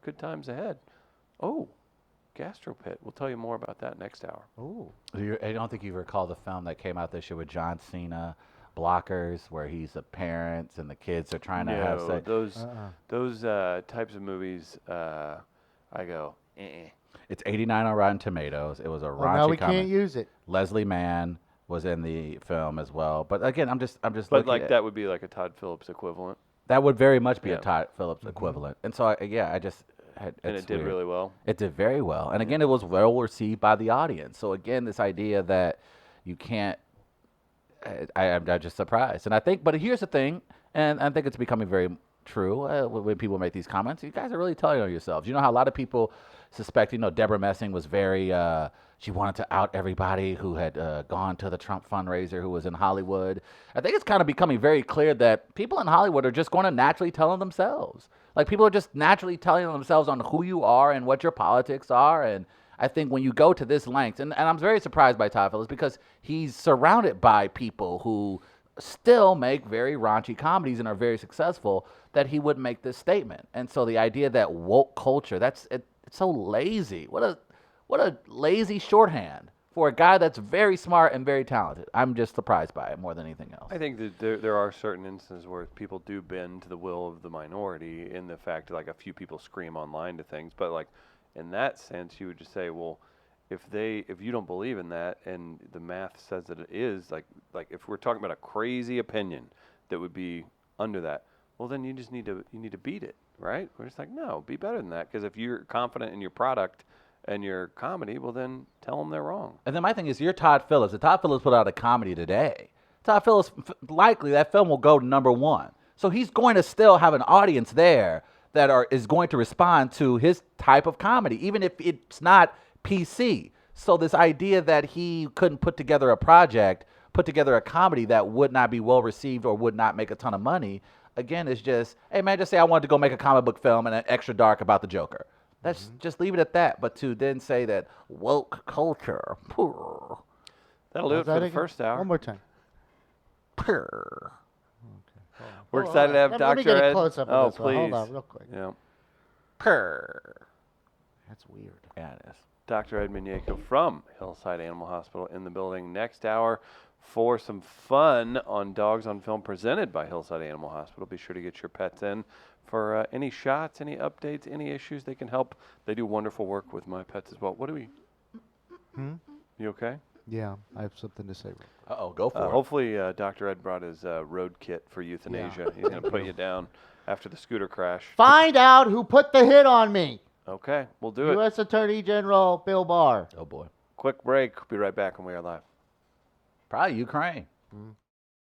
Speaker 2: Good times ahead. Oh, Gastropit. We'll tell you more about that next hour.
Speaker 3: Oh.
Speaker 1: I don't think you recall the film that came out this year with John Cena, Blockers, where he's the parents and the kids are trying to have
Speaker 2: No,
Speaker 1: sex.
Speaker 2: those types of movies, I go,
Speaker 1: It's 89 on Rotten Tomatoes. It was a
Speaker 3: Well, now
Speaker 1: raunchy
Speaker 3: we
Speaker 1: comedy.
Speaker 3: can't use it.
Speaker 1: Leslie Mann was in the film as well. But again, I'm just
Speaker 2: But
Speaker 1: looking
Speaker 2: like
Speaker 1: at,
Speaker 2: that would be like a Todd Phillips equivalent,
Speaker 1: that would very much be
Speaker 2: Yeah.
Speaker 1: a Todd Phillips equivalent. And so I just had,
Speaker 2: and
Speaker 1: it's
Speaker 2: it did
Speaker 1: weird.
Speaker 2: really well.
Speaker 1: It did very well. And again, it was well received by the audience. So again, this idea that you can't, I'm just surprised. And I think, but here's the thing, and I think it's becoming very true when people make these comments. You guys are really telling on yourselves. You know how a lot of people suspect, Deborah Messing was very, she wanted to out everybody who had gone to the Trump fundraiser who was in Hollywood. I think it's kind of becoming very clear that people in Hollywood are just going to naturally tell on themselves. Like people are just naturally telling on themselves on who you are and what your politics are. And I think when you go to this length, and I'm very surprised by Todd Phillips because he's surrounded by people who still make very raunchy comedies and are very successful, that he would make this statement. And so the idea that woke culture, it's so lazy. What a lazy shorthand for a guy that's very smart and very talented. I'm just surprised by it more than anything else.
Speaker 2: I think that there are certain instances where people do bend to the will of the minority in the fact that like a few people scream online to things, but like in that sense you would just say, well, if you don't believe in that and the math says that it is, like if we're talking about a crazy opinion that would be under that, well then you need to beat it, right? We're just like, no, be better than that, because if you're confident in your product and your comedy, well then tell them they're wrong.
Speaker 1: And then my thing is, you're Todd Phillips. If Todd Phillips put out a comedy today, Todd Phillips, likely that film will go to #1. So he's going to still have an audience there that is going to respond to his type of comedy, even if it's not PC. So this idea that he couldn't put together a comedy that would not be well received or would not make a ton of money, again, is just, hey man, just say I wanted to go make a comic book film and an extra dark about the Joker. That's just leave it at that. But to then say that woke culture,
Speaker 2: That'll do it for the first hour.
Speaker 3: One more time.
Speaker 2: We're excited to have
Speaker 3: Let me
Speaker 2: Dr.
Speaker 3: get a
Speaker 2: Ed.
Speaker 3: close-up of
Speaker 2: Oh,
Speaker 3: this one.
Speaker 2: please.
Speaker 3: Hold on real quick.
Speaker 2: Yeah.
Speaker 3: That's weird.
Speaker 1: Yeah, it is.
Speaker 2: Dr. Ed Migneko from Hillside Animal Hospital in the building next hour for some fun on Dogs on Film presented by Hillside Animal Hospital. Be sure to get your pets in for any shots, any updates, any issues they can help. They do wonderful work with my pets as well. What do we? You okay?
Speaker 3: Yeah, I have something to say.
Speaker 1: Uh-oh, go for it.
Speaker 2: Hopefully Dr. Ed brought his road kit for euthanasia. He's going to put you down after the scooter crash.
Speaker 3: Find out who put the hit on me.
Speaker 2: Okay, we'll do it.
Speaker 3: U.S. Attorney General Bill Barr.
Speaker 1: Oh boy.
Speaker 2: Quick break. Be right back when we are live.
Speaker 1: Probably Ukraine.